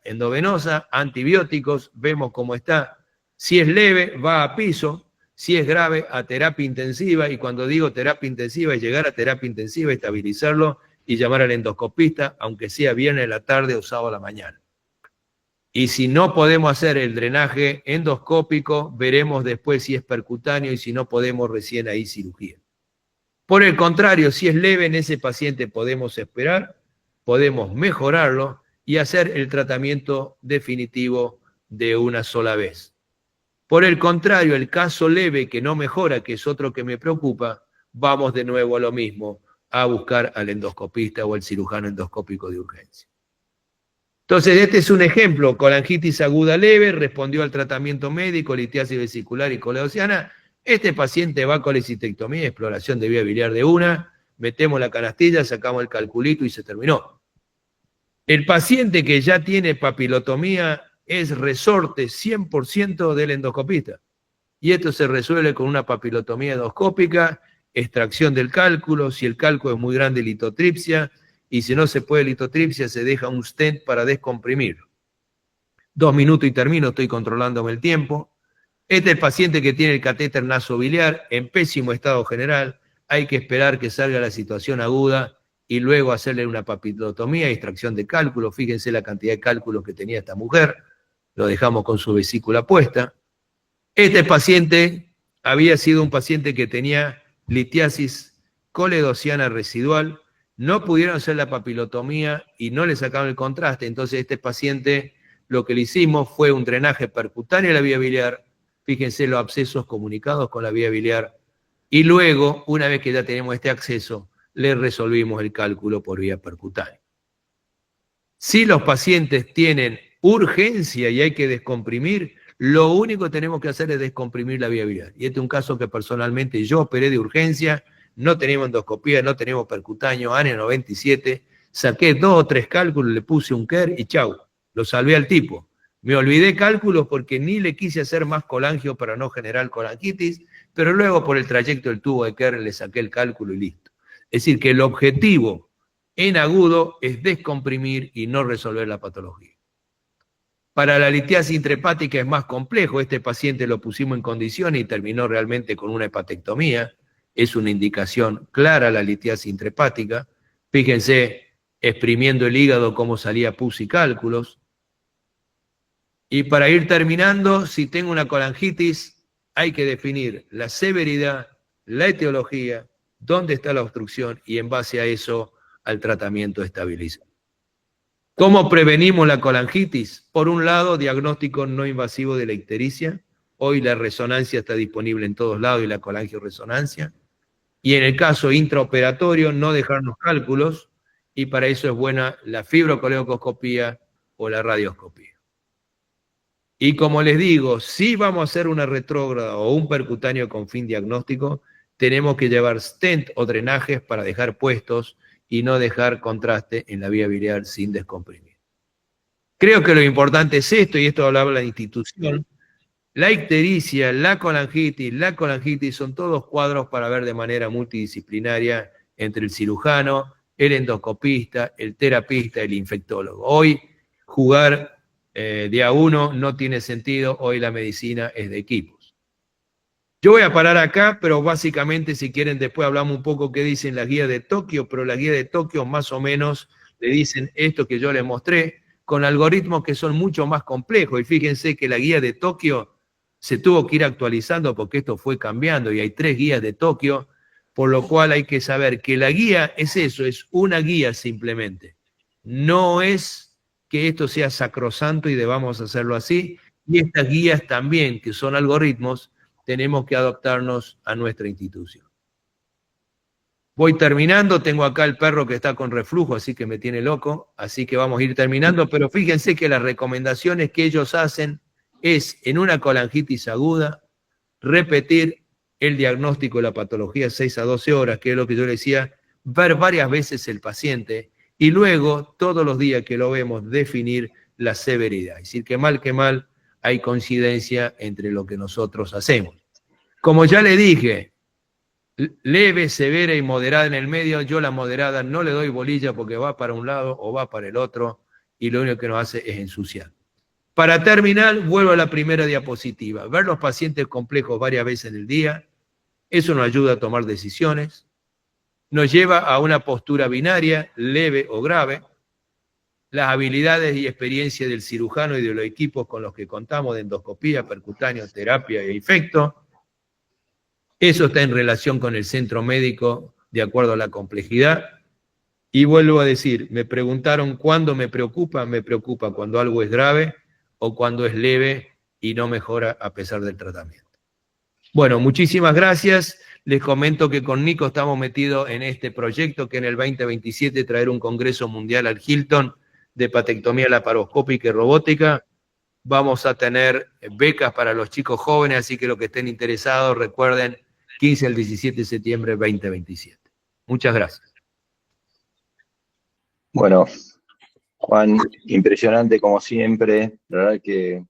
endovenosa, antibióticos, vemos cómo está. Si es leve, va a piso. Si es grave, a terapia intensiva. Y cuando digo terapia intensiva, es llegar a terapia intensiva, estabilizarlo y llamar al endoscopista, aunque sea viernes a la tarde o sábado a la mañana. Y si no podemos hacer el drenaje endoscópico, veremos después si es percutáneo y si no podemos, recién ahí cirugía. Por el contrario, si es leve en ese paciente podemos esperar, podemos mejorarlo y hacer el tratamiento definitivo de una sola vez. Por el contrario, el caso leve que no mejora, que es otro que me preocupa, vamos de nuevo a lo mismo, a buscar al endoscopista o al cirujano endoscópico de urgencia. Entonces, este es un ejemplo, colangitis aguda leve, respondió al tratamiento médico, litiasis vesicular y coleociana. Este paciente va con colecistectomía, exploración de vía biliar de una, metemos la canastilla, sacamos el calculito y se terminó. El paciente que ya tiene papilotomía es resorte 100% del endoscopista. Y esto se resuelve con una papilotomía endoscópica, extracción del cálculo, si el cálculo es muy grande, litotripsia, y si no se puede litotripsia, se deja un stent para descomprimirlo. 2 minutos y termino, estoy controlándome el tiempo. Este es el paciente que tiene el catéter nasobiliar en pésimo estado general. Hay que esperar que salga la situación aguda y luego hacerle una papilotomía, extracción de cálculo. Fíjense la cantidad de cálculos que tenía esta mujer. Lo dejamos con su vesícula puesta. Este paciente había sido un paciente que tenía litiasis coledociana residual. No pudieron hacer la papilotomía y no le sacaron el contraste. Entonces este paciente, lo que le hicimos fue un drenaje percutáneo de la vía biliar. Fíjense los abscesos comunicados con la vía biliar. Y luego, una vez que ya tenemos este acceso, le resolvimos el cálculo por vía percutánea. Si los pacientes tienen urgencia y hay que descomprimir, lo único que tenemos que hacer es descomprimir la vía biliar. Y este es un caso que personalmente yo operé de urgencia. No tenemos endoscopía, no tenemos percutáneo, ANE 97, saqué 2 o 3 cálculos, le puse un KER y chau, lo salvé al tipo. Me olvidé cálculos porque ni le quise hacer más colangio para no generar colangitis, pero luego por el trayecto del tubo de KER le saqué el cálculo y listo. Es decir, que el objetivo en agudo es descomprimir y no resolver la patología. Para la litiasis intrahepática es más complejo, este paciente lo pusimos en condiciones y terminó realmente con una hepatectomía. Es una indicación clara la litiasis intrahepática. Fíjense, exprimiendo el hígado, cómo salía pus y cálculos. Y para ir terminando, si tengo una colangitis, hay que definir la severidad, la etiología, dónde está la obstrucción y en base a eso al tratamiento estabilizado. ¿Cómo prevenimos la colangitis? Por un lado, diagnóstico no invasivo de la ictericia. Hoy la resonancia está disponible en todos lados y la colangioresonancia. Y en el caso intraoperatorio, no dejarnos cálculos, y para eso es buena la fibrocoleocoscopía o la radioscopía. Y como les digo, si vamos a hacer una retrógrada o un percutáneo con fin diagnóstico, tenemos que llevar stent o drenajes para dejar puestos y no dejar contraste en la vía biliar sin descomprimir. Creo que lo importante es esto, y esto hablaba la institución, La ictericia, la colangitis son todos cuadros para ver de manera multidisciplinaria entre el cirujano, el endoscopista, el terapista, el infectólogo. Hoy jugar de a uno no tiene sentido, hoy la medicina es de equipos. Yo voy a parar acá, pero básicamente si quieren después hablamos un poco qué dicen las guías de Tokio, pero las guías de Tokio más o menos le dicen esto que yo les mostré, con algoritmos que son mucho más complejos. Y fíjense que la guía de Tokio se tuvo que ir actualizando porque esto fue cambiando y hay 3 guías de Tokio, por lo cual hay que saber que la guía es eso, es una guía simplemente. No es que esto sea sacrosanto y debamos hacerlo así, y estas guías también, que son algoritmos, tenemos que adaptarnos a nuestra institución. Voy terminando, tengo acá el perro que está con reflujo, así que me tiene loco, así que vamos a ir terminando, pero fíjense que las recomendaciones que ellos hacen es, en una colangitis aguda, repetir el diagnóstico de la patología 6 a 12 horas, que es lo que yo le decía, ver varias veces el paciente, y luego, todos los días que lo vemos, definir la severidad. Es decir, que mal, hay coincidencia entre lo que nosotros hacemos. Como ya le dije, leve, severa y moderada en el medio, yo la moderada no le doy bolilla porque va para un lado o va para el otro, y lo único que nos hace es ensuciar. Para terminar, vuelvo a la primera diapositiva. Ver los pacientes complejos varias veces en el día, eso nos ayuda a tomar decisiones, nos lleva a una postura binaria, leve o grave, las habilidades y experiencia del cirujano y de los equipos con los que contamos de endoscopía, percutáneo, terapia e infecto. Eso está en relación con el centro médico de acuerdo a la complejidad. Y vuelvo a decir, me preguntaron cuándo me preocupa cuando algo es grave o cuando es leve y no mejora a pesar del tratamiento. Bueno, muchísimas gracias. Les comento que con Nico estamos metidos en este proyecto que en el 2027 traer un congreso mundial al Hilton de patectomía laparoscópica y robótica. Vamos a tener becas para los chicos jóvenes, así que los que estén interesados, recuerden, 15 al 17 de septiembre 2027. Muchas gracias. Bueno, Juan, impresionante como siempre. La verdad que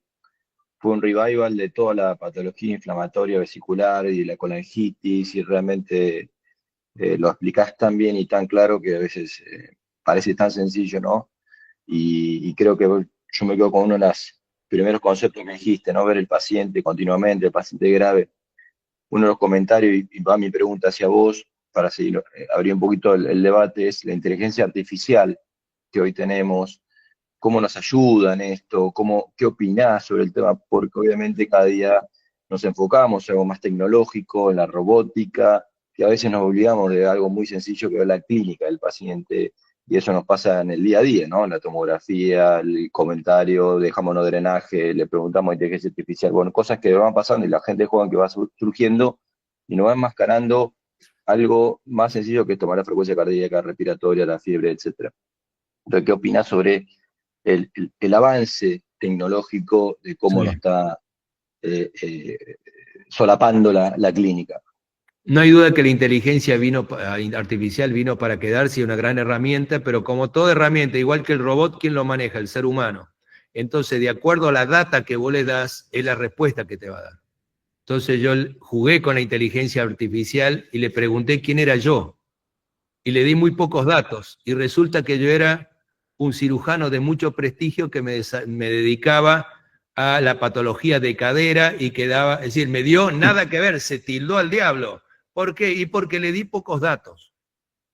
fue un revival de toda la patología inflamatoria vesicular y la colangitis, y realmente lo explicás tan bien y tan claro que a veces parece tan sencillo, ¿no? Y creo que yo me quedo con uno de los primeros conceptos que dijiste, ¿no? Ver el paciente continuamente, el paciente grave. Uno de los comentarios, y va mi pregunta hacia vos, para seguir, abrir un poquito el debate, es la inteligencia artificial que hoy tenemos. ¿Cómo nos ayuda en esto? ¿Qué opinás sobre el tema? Porque obviamente cada día nos enfocamos en algo más tecnológico, en la robótica, que a veces nos olvidamos de algo muy sencillo que es la clínica del paciente, y eso nos pasa en el día a día, ¿no? La tomografía, el comentario, dejamos no drenaje, le preguntamos a inteligencia artificial, bueno, cosas que van pasando y la gente joven que va surgiendo y nos va enmascarando algo más sencillo que es tomar la frecuencia cardíaca, respiratoria, la fiebre, etc. Entonces, ¿qué opinás sobre el avance tecnológico de cómo Sí. nos está solapando la clínica? No hay duda que la inteligencia artificial vino para quedarse, y una gran herramienta, pero como toda herramienta, igual que el robot, ¿quién lo maneja? El ser humano. Entonces, de acuerdo a la data que vos le das, es la respuesta que te va a dar. Entonces yo jugué con la inteligencia artificial y le pregunté quién era yo. Y le di muy pocos datos. Y resulta que yo era un cirujano de mucho prestigio que me dedicaba a la patología de cadera y quedaba, es decir, me dio nada que ver, se tildó al diablo. ¿Por qué? Y porque le di pocos datos.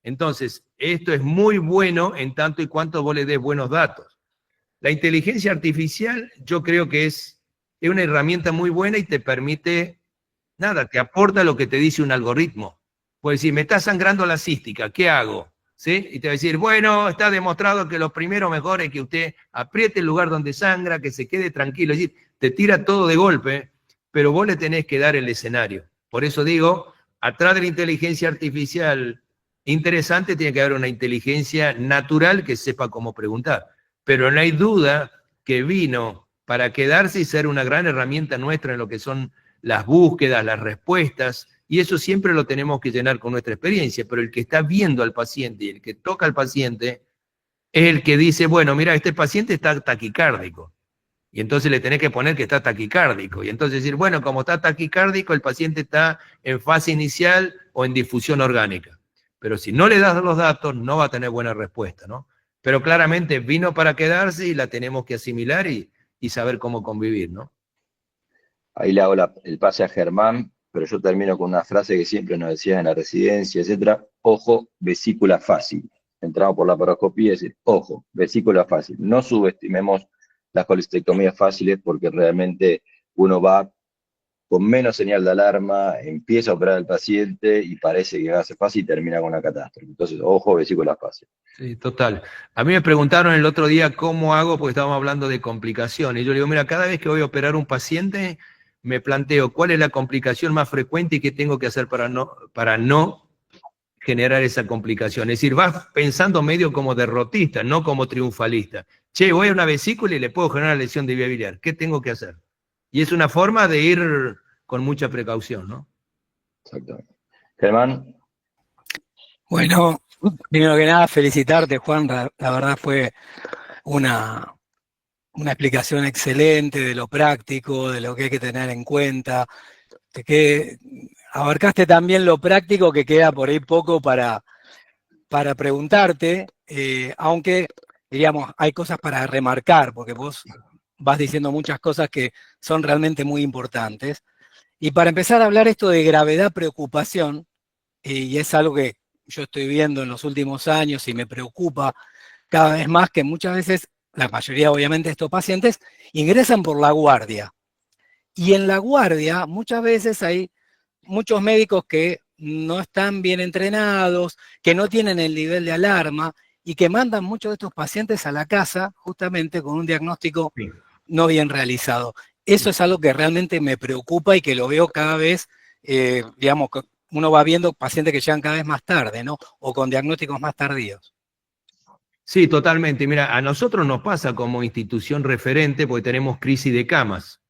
Entonces, esto es muy bueno en tanto y cuanto vos le des buenos datos. La inteligencia artificial yo creo que es una herramienta muy buena y te permite, nada, te aporta lo que te dice un algoritmo. Puedes decir, me está sangrando la cística, ¿qué hago? ¿Sí? Y te va a decir, bueno, está demostrado que lo primero mejor es que usted apriete el lugar donde sangra, que se quede tranquilo. Es decir, te tira todo de golpe, pero vos le tenés que dar el escenario. Por eso digo, atrás de la inteligencia artificial interesante tiene que haber una inteligencia natural que sepa cómo preguntar. Pero no hay duda que vino para quedarse y ser una gran herramienta nuestra en lo que son las búsquedas, las respuestas, y eso siempre lo tenemos que llenar con nuestra experiencia, pero el que está viendo al paciente y el que toca al paciente es el que dice, bueno, mira, este paciente está taquicárdico. Y entonces le tenés que poner que está taquicárdico. Y entonces decir, bueno, como está taquicárdico, el paciente está en fase inicial o en difusión orgánica. Pero si no le das los datos, no va a tener buena respuesta, ¿no? Pero claramente vino para quedarse y la tenemos que asimilar y saber cómo convivir, ¿no? Ahí le hago el pase a Germán, pero yo termino con una frase que siempre nos decían en la residencia, etcétera. Ojo, vesícula fácil. Entramos por la paroscopía y decir, ojo, vesícula fácil. No subestimemos las colestectomías fáciles porque realmente uno va con menos señal de alarma, empieza a operar al paciente y parece que hace fácil y termina con una catástrofe. Entonces, ojo, vesícula fácil. Sí, total. A mí me preguntaron el otro día cómo hago, porque estábamos hablando de complicaciones. Y yo le digo, mira, cada vez que voy a operar un paciente, me planteo cuál es la complicación más frecuente y qué tengo que hacer para no generar esa complicación. Es decir, vas pensando medio como derrotista, no como triunfalista. Che, voy a una vesícula y le puedo generar lesión de vía biliar. ¿Qué tengo que hacer? Y es una forma de ir con mucha precaución, ¿no? Exactamente. Germán. Bueno, primero que nada, felicitarte, Juan. La verdad fue una explicación excelente de lo práctico, de lo que hay que tener en cuenta. Que abarcaste también lo práctico, que queda por ahí poco para preguntarte, aunque, diríamos, hay cosas para remarcar, porque vos vas diciendo muchas cosas que son realmente muy importantes. Y para empezar a hablar esto de gravedad, preocupación, y es algo que yo estoy viendo en los últimos años y me preocupa cada vez más, que muchas veces, la mayoría obviamente de estos pacientes, ingresan por la guardia. Y en la guardia muchas veces hay muchos médicos que no están bien entrenados, que no tienen el nivel de alarma y que mandan muchos de estos pacientes a la casa justamente con un diagnóstico no bien realizado. Eso es algo que realmente me preocupa y que lo veo cada vez, digamos, uno va viendo pacientes que llegan cada vez más tarde, ¿no? O con diagnósticos más tardíos. Sí, totalmente. Mira, a nosotros nos pasa como institución referente porque tenemos crisis de camas.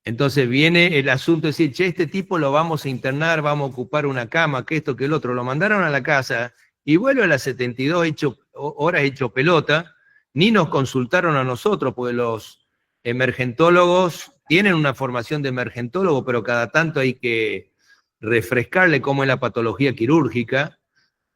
Entonces viene el asunto de decir, che, este tipo lo vamos a internar, vamos a ocupar una cama, que esto, que el otro. Lo mandaron a la casa y vuelve a las 72 horas hecho pelota. Ni nos consultaron a nosotros, porque los emergentólogos tienen una formación de emergentólogo, pero cada tanto hay que refrescarle cómo es la patología quirúrgica.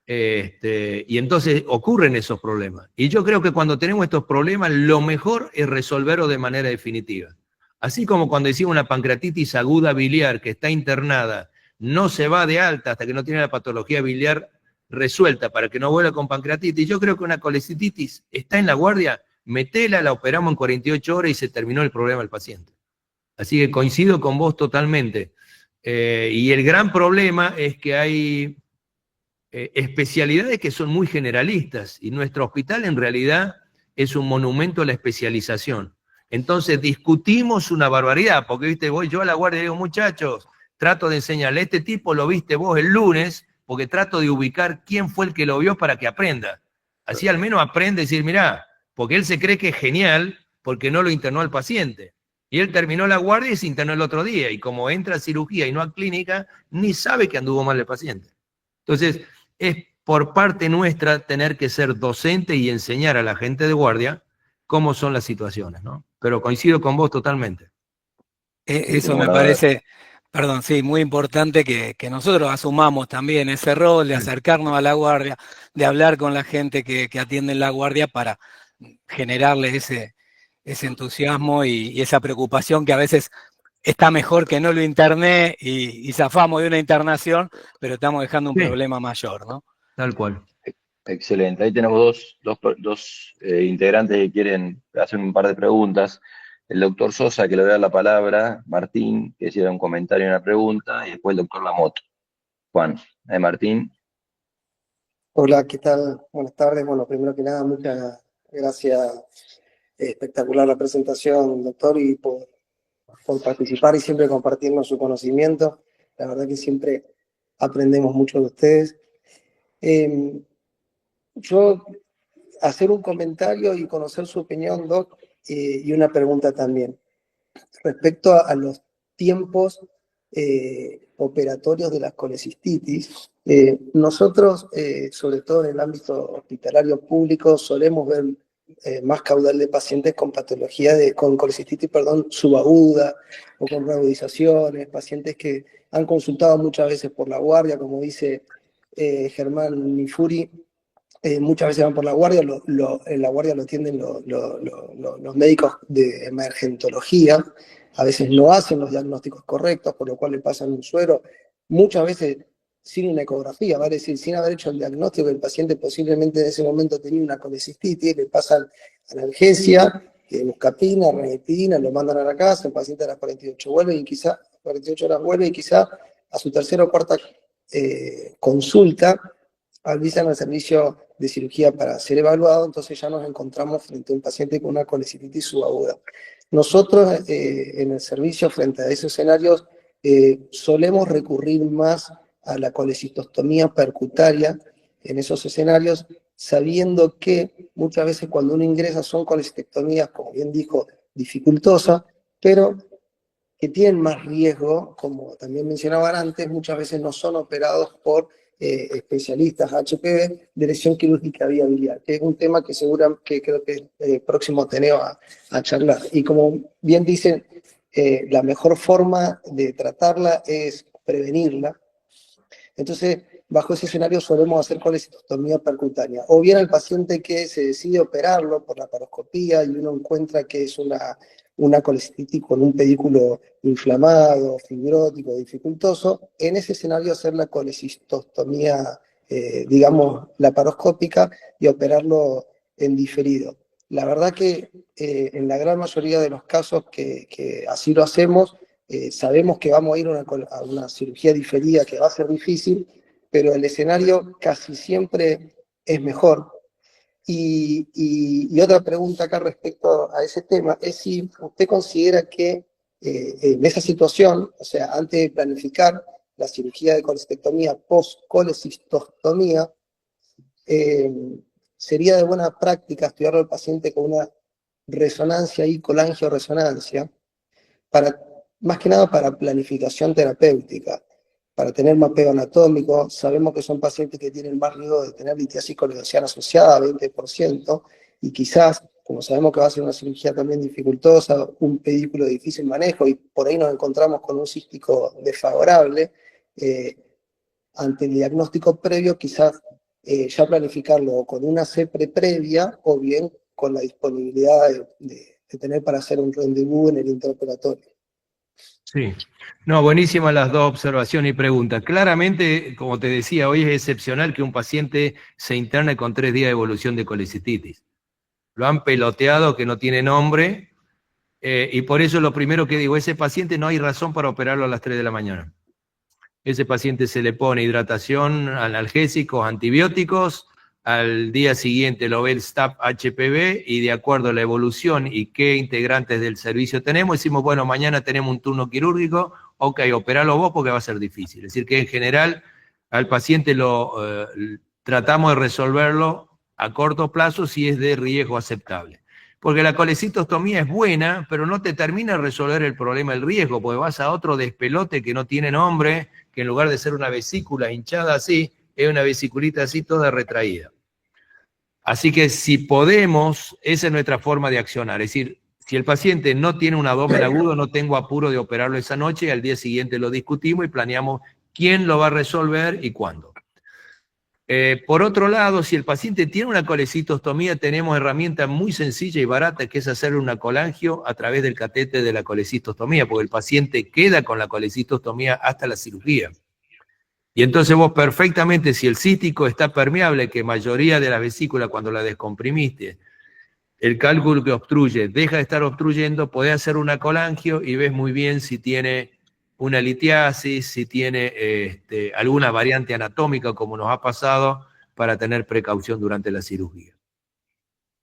Y entonces ocurren esos problemas. Y yo creo que cuando tenemos estos problemas, lo mejor es resolverlo de manera definitiva. Así como cuando decimos una pancreatitis aguda biliar que está internada, no se va de alta hasta que no tiene la patología biliar resuelta para que no vuelva con pancreatitis. Yo creo que una colecistitis está en la guardia, metela, la operamos en 48 horas y se terminó el problema del paciente. Así que coincido con vos totalmente. Y el gran problema es que hay especialidades que son muy generalistas y nuestro hospital en realidad es un monumento a la especialización. Entonces discutimos una barbaridad, porque viste, voy yo a la guardia y digo, muchachos, trato de enseñarle, este tipo lo viste vos el lunes, porque trato de ubicar quién fue el que lo vio para que aprenda. Así al menos aprende a decir, mirá, porque él se cree que es genial porque no lo internó al paciente. Y él terminó la guardia y se internó el otro día, y como entra a cirugía y no a clínica, ni sabe que anduvo mal el paciente. Entonces, es por parte nuestra tener que ser docente y enseñar a la gente de guardia cómo son las situaciones, ¿no? Pero coincido con vos totalmente. Eso me parece, perdón, sí, muy importante que nosotros asumamos también ese rol de acercarnos a la guardia, de hablar con la gente que atiende en la guardia para generarle ese entusiasmo y esa preocupación que a veces está mejor que no lo interné y zafamos de una internación, pero estamos dejando un problema mayor, ¿no? Tal cual. Excelente. Ahí tenemos dos integrantes que quieren hacer un par de preguntas. El doctor Sosa, que le voy a dar la palabra, Martín, que hiciera un comentario y una pregunta, y después el doctor Lamotte. Juan, Martín. Hola, ¿qué tal? Buenas tardes. Bueno, primero que nada, muchas gracias. Espectacular la presentación, doctor, y por participar y siempre compartirnos su conocimiento. La verdad que siempre aprendemos mucho de ustedes. Yo hacer un comentario y conocer su opinión, Doc, y una pregunta también. Respecto a los tiempos operatorios de las colecistitis, nosotros, sobre todo en el ámbito hospitalario público, solemos ver más caudal de pacientes con patología con colecistitis, subaguda o con reagudizaciones, pacientes que han consultado muchas veces por la guardia, como dice Germán Nifuri, muchas veces van por la guardia, en la guardia lo atienden los médicos de emergentología, a veces no hacen los diagnósticos correctos, por lo cual le pasan un suero, muchas veces sin una ecografía, vale decir, sin haber hecho el diagnóstico, el paciente posiblemente en ese momento tenía una colecistitis, le pasan analgesia, buscapina, ranitidina, lo mandan a la casa, el paciente a las 48 vuelve y quizá, 48 horas vuelve y quizá a su tercera o cuarta consulta avisan al servicio de cirugía para ser evaluado, entonces ya nos encontramos frente a un paciente con una colecistitis subaguda. Nosotros en el servicio, frente a esos escenarios, solemos recurrir más a la colecistostomía percutaria en esos escenarios, sabiendo que muchas veces cuando uno ingresa son colecistectomías, como bien dijo, dificultosas, pero que tienen más riesgo, como también mencionaban antes, muchas veces no son operados por especialistas HPV de lesión quirúrgica viabilidad, que es un tema que seguramente creo que es próximo Ateneo a charlar. Y como bien dicen, la mejor forma de tratarla es prevenirla. Entonces, bajo ese escenario solemos hacer colecistostomía percutánea. O bien al paciente que se decide operarlo por la paroscopía y uno encuentra que es una colecistitis con un pedículo inflamado, fibrótico, dificultoso, en ese escenario hacer la colecistostomía, digamos, laparoscópica y operarlo en diferido. La verdad que en la gran mayoría de los casos que así lo hacemos, sabemos que vamos a ir a una cirugía diferida que va a ser difícil, pero el escenario casi siempre es mejor. Y otra pregunta acá respecto a ese tema es si usted considera que en esa situación, o sea, antes de planificar la cirugía de colecistectomía post-colecistostomía, sería de buena práctica estudiar al paciente con una resonancia y colangioresonancia, más que nada para planificación terapéutica, para tener mapeo anatómico. Sabemos que son pacientes que tienen más riesgo de tener litiasis coledociana asociada, 20%, y quizás, como sabemos que va a ser una cirugía también dificultosa, un pedículo de difícil manejo, y por ahí nos encontramos con un cístico desfavorable, ante el diagnóstico previo, quizás ya planificarlo con una CEPRE previa, o bien con la disponibilidad de tener para hacer un rendezvous en el intraoperatorio. Sí, no, buenísimas las dos observaciones y preguntas. Claramente, como te decía, hoy es excepcional que un paciente se interne con 3 días de evolución de colecistitis. Lo han peloteado, que no tiene nombre, y por eso lo primero que digo, ese paciente no hay razón para operarlo a las 3 de la mañana. Ese paciente se le pone hidratación, analgésicos, antibióticos, al día siguiente lo ve el STAP HPV y de acuerdo a la evolución y qué integrantes del servicio tenemos, decimos, bueno, mañana tenemos un turno quirúrgico, ok, operalo vos porque va a ser difícil. Es decir, que en general al paciente tratamos de resolverlo a corto plazo si es de riesgo aceptable. Porque la colecistostomía es buena, pero no te termina de resolver el problema del riesgo, porque vas a otro despelote que no tiene nombre, que en lugar de ser una vesícula hinchada así, es una vesiculita así toda retraída. Así que si podemos, esa es nuestra forma de accionar. Es decir, si el paciente no tiene un abdomen agudo, no tengo apuro de operarlo esa noche, y al día siguiente lo discutimos y planeamos quién lo va a resolver y cuándo. Por otro lado, si el paciente tiene una colecistostomía, tenemos herramienta muy sencilla y barata, que es hacerle una colangio a través del catéter de la colecistostomía, porque el paciente queda con la colecistostomía hasta la cirugía. Y entonces vos perfectamente, si el cístico está permeable, que mayoría de la vesícula cuando la descomprimiste, el cálculo que obstruye deja de estar obstruyendo, podés hacer una colangio y ves muy bien si tiene una litiasis, si tiene alguna variante anatómica como nos ha pasado, para tener precaución durante la cirugía.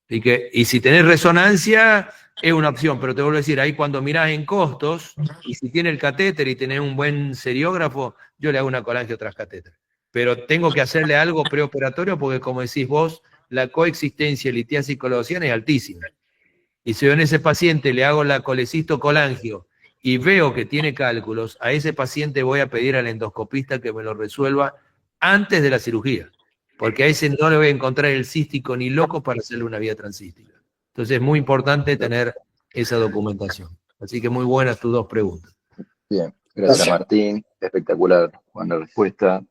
Y si tenés resonancia, es una opción, pero te vuelvo a decir, ahí cuando mirás en costos, y si tiene el catéter y tenés un buen seriógrafo, yo le hago una colangio tras catéter. Pero tengo que hacerle algo preoperatorio porque, como decís vos, la coexistencia litiasis coledociana es altísima. Y si yo en ese paciente le hago la colangio y veo que tiene cálculos, a ese paciente voy a pedir al endoscopista que me lo resuelva antes de la cirugía, porque a ese no le voy a encontrar el cístico ni loco para hacerle una vía transcística. Entonces es muy importante tener esa documentación. Así que muy buenas tus dos preguntas. Bien, gracias Martín, espectacular, buena respuesta.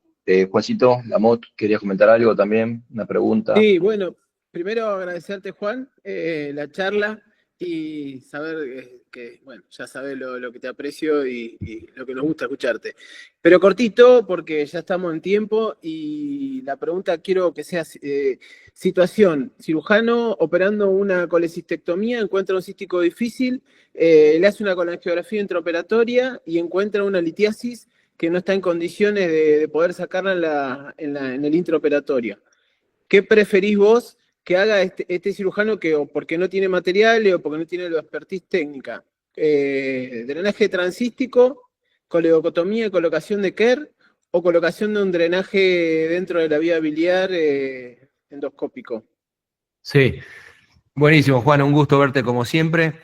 Juancito, Lamot, ¿querías comentar algo también? ¿Una pregunta? Sí, bueno, primero agradecerte, Juan, la charla y saber que, bueno, ya sabes lo que te aprecio y lo que nos gusta escucharte. Pero cortito, porque ya estamos en tiempo y la pregunta quiero que sea situación, cirujano operando una colecistectomía, encuentra un cístico difícil, le hace una colangiografía intraoperatoria y encuentra una litiasis que no está en condiciones de poder sacarla en el intraoperatorio. ¿Qué preferís vos que haga este cirujano que o porque no tiene materiales o porque no tiene la expertise técnica? ¿Drenaje transístico, coledocotomía y colocación de KER o colocación de un drenaje dentro de la vía biliar endoscópico? Sí, buenísimo, Juan, un gusto verte como siempre.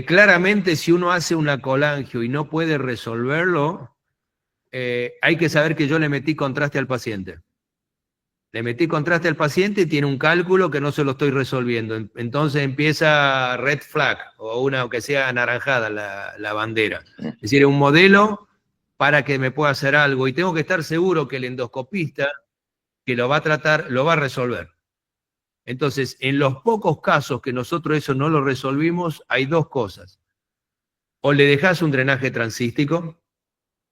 Claramente, si uno hace una colangio y no puede resolverlo, hay que saber que yo le metí contraste al paciente. Le metí contraste al paciente y tiene un cálculo que no se lo estoy resolviendo. Entonces empieza red flag, o una que sea anaranjada la bandera. Es decir, un modelo para que me pueda hacer algo. Y tengo que estar seguro que el endoscopista que lo va a tratar, lo va a resolver. Entonces, en los pocos casos que nosotros eso no lo resolvimos, hay dos cosas. O le dejas un drenaje transístico,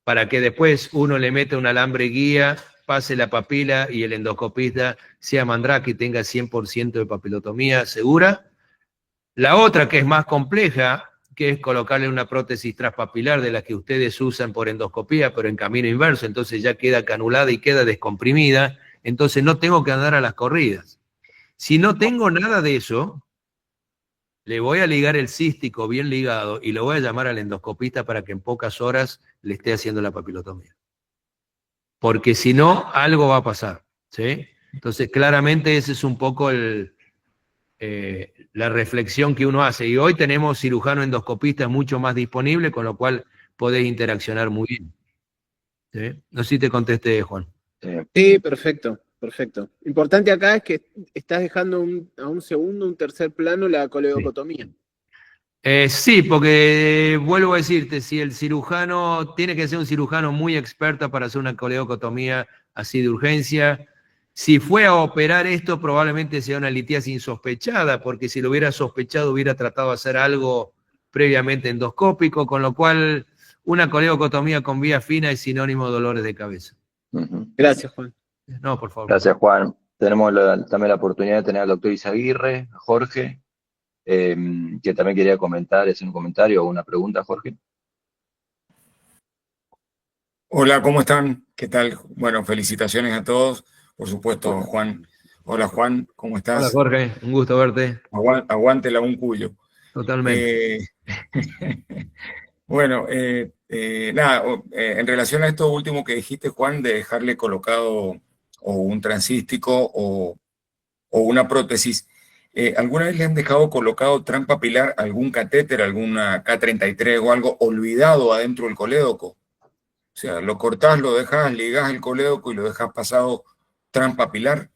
para que después uno le meta un alambre guía, pase la papila y el endoscopista sea mandrake y tenga 100% de papilotomía segura. La otra, que es más compleja, que es colocarle una prótesis transpapilar de las que ustedes usan por endoscopía, pero en camino inverso, entonces ya queda canulada y queda descomprimida, entonces no tengo que andar a las corridas. Si no tengo nada de eso, le voy a ligar el cístico bien ligado y lo voy a llamar al endoscopista para que en pocas horas le esté haciendo la papilotomía. Porque si no, algo va a pasar, ¿sí? Entonces, claramente ese es un poco la reflexión que uno hace. Y hoy tenemos cirujanos endoscopistas mucho más disponibles, con lo cual podés interaccionar muy bien. ¿Sí? No sé si te contesté, Juan. Sí, perfecto, perfecto. Importante acá es que estás dejando a un segundo, un tercer plano la coledocotomía. Sí, porque vuelvo a decirte, si el cirujano tiene que ser un cirujano muy experto para hacer una coledocotomía así de urgencia, si fue a operar esto probablemente sea una litiasis insospechada, porque si lo hubiera sospechado hubiera tratado de hacer algo previamente endoscópico, con lo cual una coledocotomía con vía fina es sinónimo de dolores de cabeza. Gracias, Juan. No, por favor. Gracias, Juan. Tenemos también la oportunidad de tener al doctor Izaguirre, a Jorge, que también quería comentar, hacer un comentario o una pregunta, Jorge. Hola, ¿cómo están? ¿Qué tal? Bueno, felicitaciones a todos. Por supuesto, Juan. Hola, Juan, ¿cómo estás? Hola, Jorge, un gusto verte. Aguante la un cuyo. Totalmente. Bueno, nada, en relación a esto último que dijiste, Juan, de dejarle colocado o un transístico o una prótesis, ¿alguna vez le han dejado colocado transpapilar algún catéter, alguna K33 o algo olvidado adentro del colédoco? O sea, lo cortás, lo dejas, ligás el colédoco y lo dejas pasado transpapilar,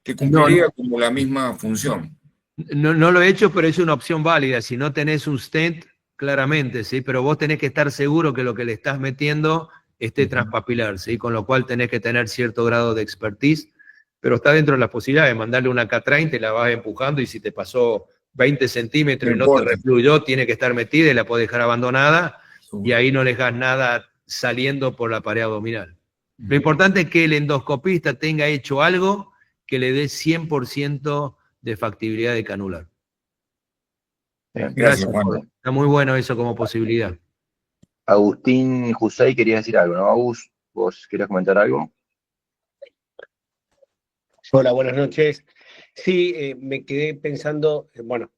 que cumpliría como la misma función. No lo he hecho, pero es una opción válida. Si no tenés un stent, claramente, ¿sí? Pero vos tenés que estar seguro que lo que le estás metiendo esté transpapilar, ¿sí? Con lo cual tenés que tener cierto grado de expertise, pero está dentro de las posibilidades. Mandarle una K30, la vas empujando y si te pasó 20 centímetros y no te refluyó, tiene que estar metida y la podés dejar abandonada y ahí no le dejas nada saliendo por la pared abdominal. Lo importante es que el endoscopista tenga hecho algo que le dé 100% de factibilidad de canular. Gracias, Juan. Está muy bueno eso como posibilidad. Agustín Jusey quería decir algo, ¿no? Agus, ¿vos querías comentar algo? Hola, buenas noches. Sí, me quedé pensando, bueno,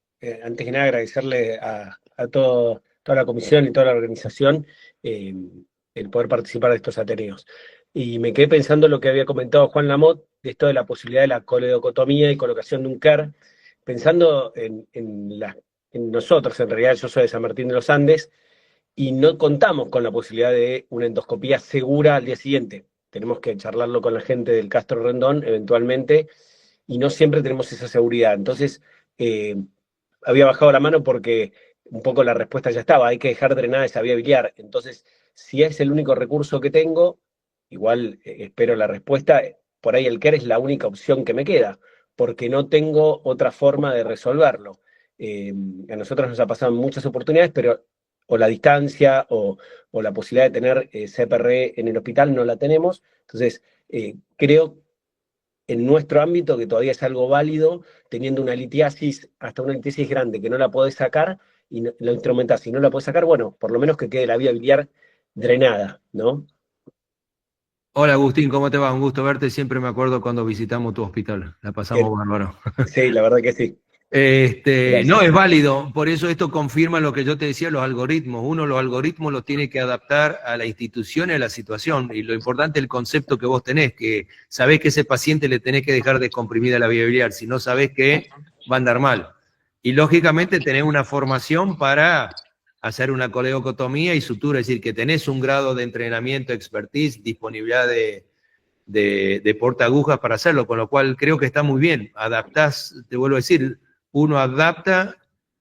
antes que nada agradecerle a toda la comisión y toda la organización el poder participar de estos ateneos. Y me quedé pensando lo que había comentado Juan Lamot, de esto de la posibilidad de la coledocotomía y colocación de un KER, pensando en nosotros, en realidad yo soy de San Martín de los Andes, y no contamos con la posibilidad de una endoscopía segura al día siguiente. Tenemos que charlarlo con la gente del Castro Rendón, eventualmente, y no siempre tenemos esa seguridad. Entonces, había bajado la mano porque un poco la respuesta ya estaba, hay que dejar drenada esa vía biliar. Entonces, si es el único recurso que tengo, igual espero la respuesta, por ahí el KER es la única opción que me queda, porque no tengo otra forma de resolverlo. A nosotros nos ha pasado en muchas oportunidades, pero o la distancia o la posibilidad de tener CPR en el hospital no la tenemos. Entonces, creo en nuestro ámbito que todavía es algo válido, teniendo una litiasis, hasta una litiasis grande que no la podés sacar y lo instrumentás y no la podés sacar, bueno, por lo menos que quede la vía biliar drenada, ¿no? Hola Agustín, ¿cómo te va? Un gusto verte. Siempre me acuerdo cuando visitamos tu hospital. La pasamos bárbaro. Sí, la verdad que sí. No, es válido. Por eso esto confirma lo que yo te decía, los algoritmos. Uno los algoritmos los tiene que adaptar a la institución y a la situación. Y lo importante es el concepto que vos tenés, que sabés que ese paciente le tenés que dejar descomprimida la vía biliar. Si no sabés que va a andar mal. Y lógicamente tenés una formación para hacer una coleocotomía y sutura, es decir, que tenés un grado de entrenamiento, expertise, disponibilidad de portaagujas para hacerlo, con lo cual creo que está muy bien. Adaptás, te vuelvo a decir, uno adapta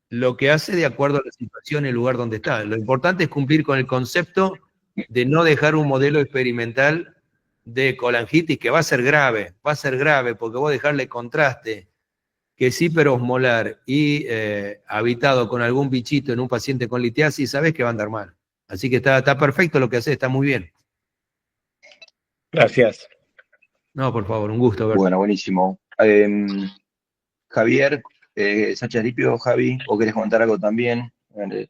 lo que hace de acuerdo a la situación y el lugar donde está. Lo importante es cumplir con el concepto de no dejar un modelo experimental de colangitis que va a ser grave, porque vos dejarle contraste que es hiperosmolar y habitado con algún bichito en un paciente con litiasis, sabés que va a andar mal. Así que está perfecto lo que haces, está muy bien. Gracias. No, por favor, un gusto verte. Bueno, buenísimo. Javier, Sánchez Ripio, Javi, ¿o querés contar algo también?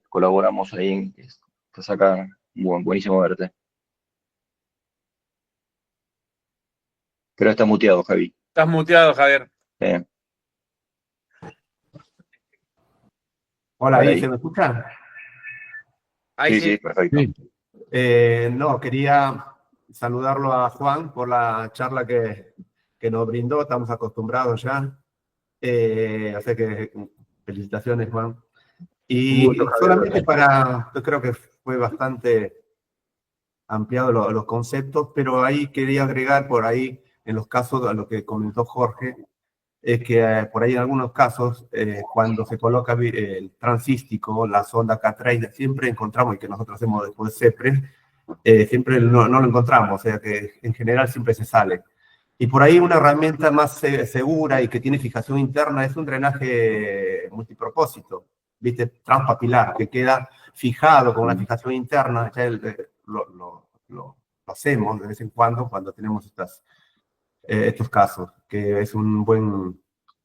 Colaboramos ahí, estás acá, buenísimo verte. Creo que está muteado, Javi. Estás muteado, Javier. Hola, Ahí. ahí, ¿se me escucha? Ahí Sí, perfecto. Sí. No, quería saludarlo a Juan por la charla que nos brindó, estamos acostumbrados ya. Así que felicitaciones, Juan. Y Un gusto, Javier. solamente yo creo que fue bastante ampliado los conceptos, pero ahí quería agregar por ahí, en los casos a lo que comentó Jorge, es que por ahí en algunos casos, cuando se coloca el transístico, la sonda K30, siempre encontramos, y que nosotros hacemos después CEPRE, siempre no lo encontramos, o sea que en general siempre se sale. Y por ahí una herramienta más segura y que tiene fijación interna es un drenaje multipropósito, ¿viste? Transpapilar, que queda fijado con una fijación interna, ya lo hacemos de vez en cuando tenemos estos casos, que es una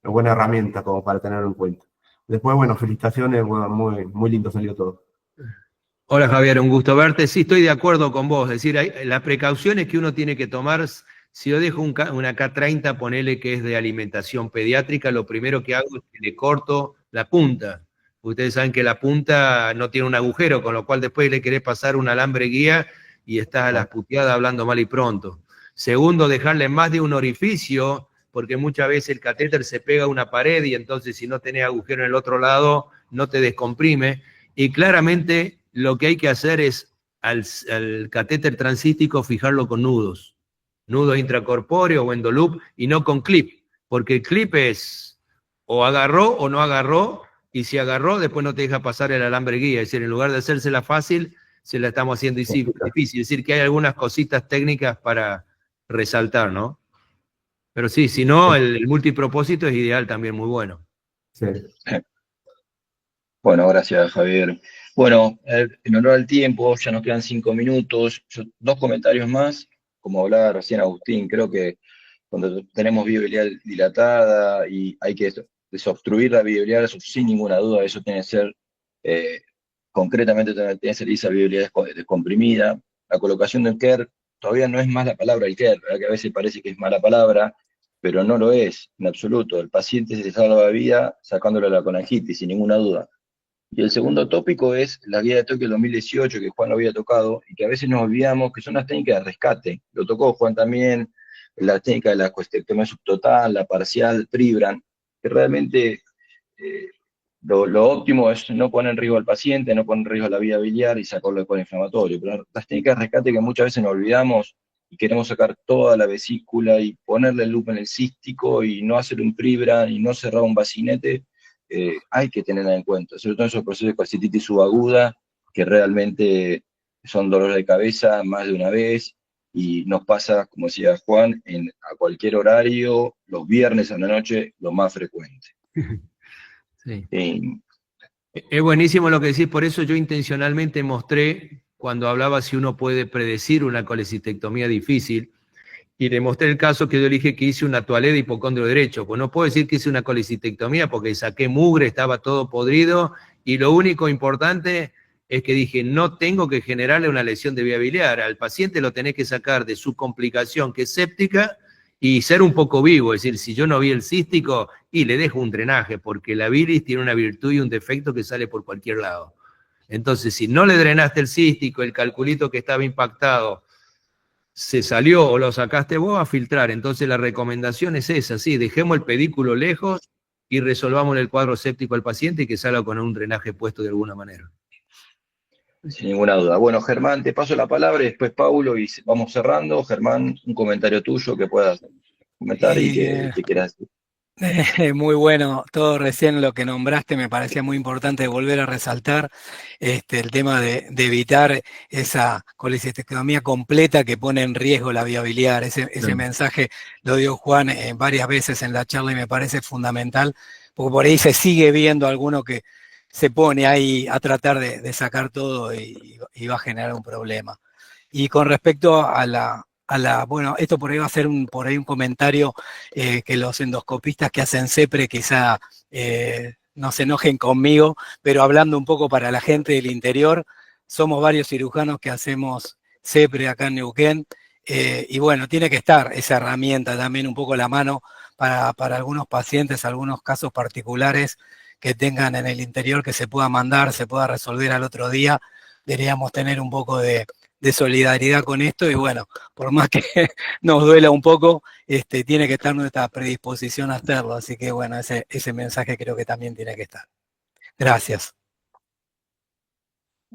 buena herramienta como para tenerlo en cuenta. Después, bueno, felicitaciones, bueno, muy lindo salió todo. Hola Javier, un gusto verte. Sí, estoy de acuerdo con vos. Es decir, las precauciones que uno tiene que tomar, si yo dejo una K30, ponele que es de alimentación pediátrica, lo primero que hago es que le corto la punta. Ustedes saben que la punta no tiene un agujero, con lo cual después le querés pasar un alambre guía y estás a las puteadas hablando mal y pronto. Segundo, dejarle más de un orificio, porque muchas veces el catéter se pega a una pared y entonces si no tenés agujero en el otro lado, no te descomprime. Y claramente lo que hay que hacer es al catéter transístico fijarlo con nudos intracorpóreos o endoloop y no con clip, porque el clip es o agarró o no agarró, y si agarró después no te deja pasar el alambre guía. Es decir, en lugar de hacérsela fácil, se la estamos haciendo difícil. Es decir, que hay algunas cositas técnicas para resaltar, ¿no? Pero sí, si no, el multipropósito es ideal también, muy bueno. Sí. Bueno, gracias, Javier. Bueno, en honor al tiempo, ya nos quedan 5 minutos. Dos comentarios más. Como hablaba recién Agustín, creo que cuando tenemos vía biliar dilatada y hay que desobstruir la vía biliar, eso sin ninguna duda, eso tiene que ser, concretamente tiene que ser esa vía biliar descomprimida. La colocación del KER todavía no es más la palabra el KER, ¿verdad? Que a veces parece que es mala palabra, pero no lo es, en absoluto. El paciente se salva la vida sacándole la colangitis, sin ninguna duda. Y el segundo tópico es la guía de Tokio 2018, que Juan lo había tocado, y que a veces nos olvidamos que son las técnicas de rescate. Lo tocó Juan también, la técnica de la cuestectomía subtotal, la parcial, Tribran, que realmente lo óptimo es no poner en riesgo al paciente, no poner en riesgo la vía biliar y sacarlo del inflamatorio. Pero las técnicas de rescate que muchas veces nos olvidamos y queremos sacar toda la vesícula y ponerle el loop en el cístico y no hacer un Tribran y no cerrar un bacinete, hay que tenerla en cuenta, sobre todo en esos procesos de fascitis subaguda, que realmente son dolores de cabeza más de una vez, y nos pasa, como decía Juan, a cualquier horario, los viernes a la noche, lo más frecuente. Sí. Es buenísimo lo que decís, por eso yo intencionalmente mostré, cuando hablaba si uno puede predecir una colecistectomía difícil, y le mostré el caso que yo dije que hice una toalé de hipocondrio derecho. Pues no puedo decir que hice una colecistectomía porque saqué mugre, estaba todo podrido, y lo único importante es que dije, no tengo que generarle una lesión de vía biliar. Al paciente lo tenés que sacar de su complicación, que es séptica, y ser un poco vivo. Es decir, si yo no vi el cístico, y le dejo un drenaje, porque la bilis tiene una virtud y un defecto que sale por cualquier lado. Entonces, si no le drenaste el cístico, el calculito que estaba impactado se salió o lo sacaste vos, a filtrar. Entonces la recomendación es esa, sí, dejemos el pedículo lejos y resolvamos el cuadro séptico al paciente y que salga con un drenaje puesto de alguna manera. Sin ninguna duda. Bueno, Germán, te paso la palabra y después Paulo, y vamos cerrando. Germán, un comentario tuyo que puedas comentar y que quieras decir. Muy bueno, todo recién lo que nombraste me parecía muy importante volver a resaltar el tema de evitar esa colecistectomía completa que pone en riesgo la vía biliar. Ese mensaje lo dio Juan varias veces en la charla y me parece fundamental, porque por ahí se sigue viendo alguno que se pone ahí a tratar de sacar todo y va a generar un problema. Y con respecto bueno, esto por ahí va a ser un comentario que los endoscopistas que hacen CEPRE quizá no se enojen conmigo, pero hablando un poco para la gente del interior, somos varios cirujanos que hacemos CEPRE acá en Neuquén, y bueno, tiene que estar esa herramienta también un poco a la mano para algunos pacientes, algunos casos particulares que tengan en el interior, que se pueda mandar, se pueda resolver al otro día. Deberíamos tener un poco de solidaridad con esto, y bueno, por más que nos duela un poco, tiene que estar nuestra predisposición a hacerlo, así que bueno, ese mensaje creo que también tiene que estar. Gracias.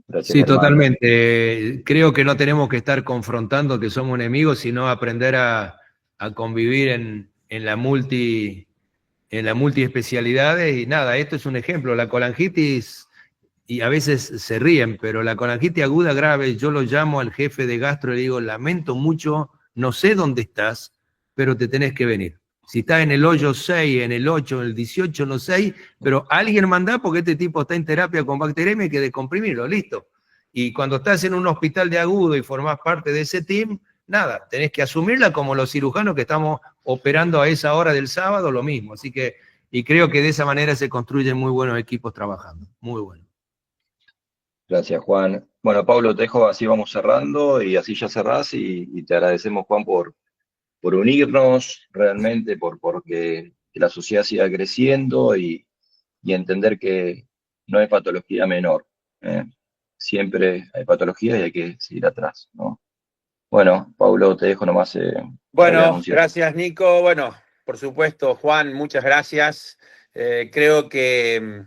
Gracias, Sí, Germán. totalmente. Creo que no tenemos que estar confrontando que somos enemigos, sino aprender a convivir en la multiespecialidades, y nada, esto es un ejemplo, la colangitis, y a veces se ríen, pero la colangitis aguda grave, yo lo llamo al jefe de gastro y le digo, lamento mucho, no sé dónde estás, pero te tenés que venir. Si estás en el hoyo 6, en el 8, en el 18, no sé, pero alguien manda porque este tipo está en terapia con bacteremia y hay que descomprimirlo, listo. Y cuando estás en un hospital de agudo y formás parte de ese team, nada, tenés que asumirla como los cirujanos que estamos operando a esa hora del sábado, lo mismo. Así que, y creo que de esa manera se construyen muy buenos equipos trabajando, muy buenos. Gracias, Juan. Bueno, Pablo, te dejo, así vamos cerrando y así ya cerrás, y te agradecemos, Juan, por unirnos realmente, porque la sociedad siga creciendo y entender que no hay patología menor. Siempre hay patologías y hay que seguir atrás, ¿no? Bueno, Pablo, te dejo nomás. Bueno, gracias, Nico. Bueno, por supuesto, Juan, muchas gracias. Creo que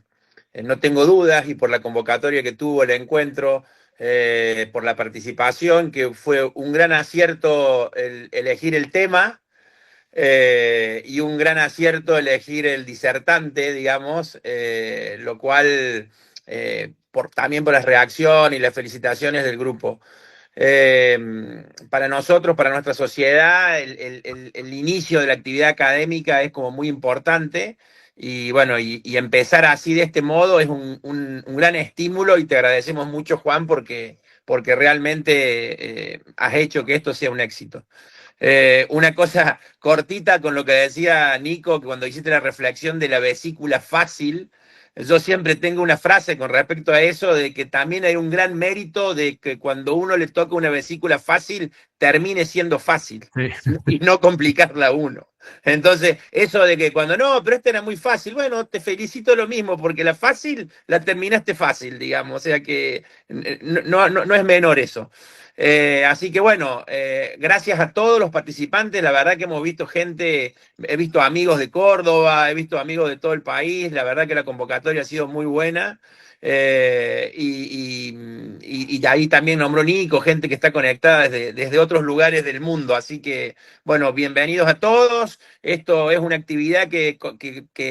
no tengo dudas, y por la convocatoria que tuvo el encuentro, por la participación, que fue un gran acierto elegir el tema, y un gran acierto elegir el disertante, digamos, lo cual, también por la reacción y las felicitaciones del grupo. Para nosotros, para nuestra sociedad, el inicio de la actividad académica es como muy importante, y bueno, y empezar así de este modo es un gran estímulo, y te agradecemos mucho, Juan, porque realmente has hecho que esto sea un éxito. Una cosa cortita con lo que decía Nico, que cuando hiciste la reflexión de la vesícula fácil, yo siempre tengo una frase con respecto a eso, de que también hay un gran mérito de que cuando uno le toca una vesícula fácil, termine siendo fácil, sí, y no complicarla a uno. Entonces, eso de que cuando no, pero esta era muy fácil, bueno, te felicito lo mismo, porque la fácil la terminaste fácil, digamos, o sea que no es menor eso. Así que bueno, gracias a todos los participantes. La verdad que hemos visto gente, he visto amigos de Córdoba, he visto amigos de todo el país. La verdad que la convocatoria ha sido muy buena, y ahí también nombró Nico, gente que está conectada desde otros lugares del mundo. Así que, bueno, bienvenidos a todos. Esto es una actividad que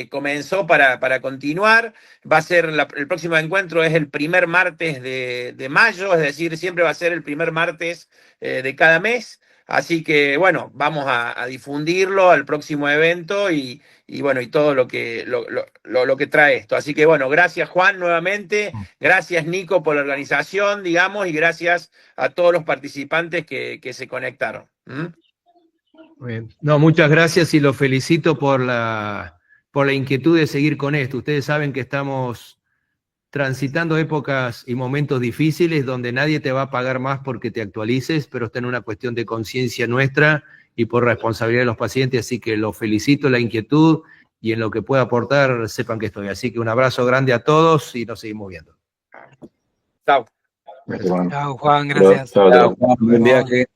comenzó para continuar. Va a ser el próximo encuentro es el primer martes de mayo, es decir, siempre va a ser el primer martes de cada mes. Así que, bueno, vamos a difundirlo al próximo evento y bueno, y todo lo que trae esto. Así que, bueno, gracias Juan nuevamente, gracias Nico por la organización, digamos, y gracias a todos los participantes que se conectaron. Bien. No, muchas gracias y los felicito por la inquietud de seguir con esto. Ustedes saben que estamos transitando épocas y momentos difíciles donde nadie te va a pagar más porque te actualices, pero está en una cuestión de conciencia nuestra y por responsabilidad de los pacientes, así que los felicito la inquietud y en lo que pueda aportar sepan que estoy. Así que un abrazo grande a todos y nos seguimos viendo. Chao. Chao, Juan, gracias. Chao, Juan, buen viaje.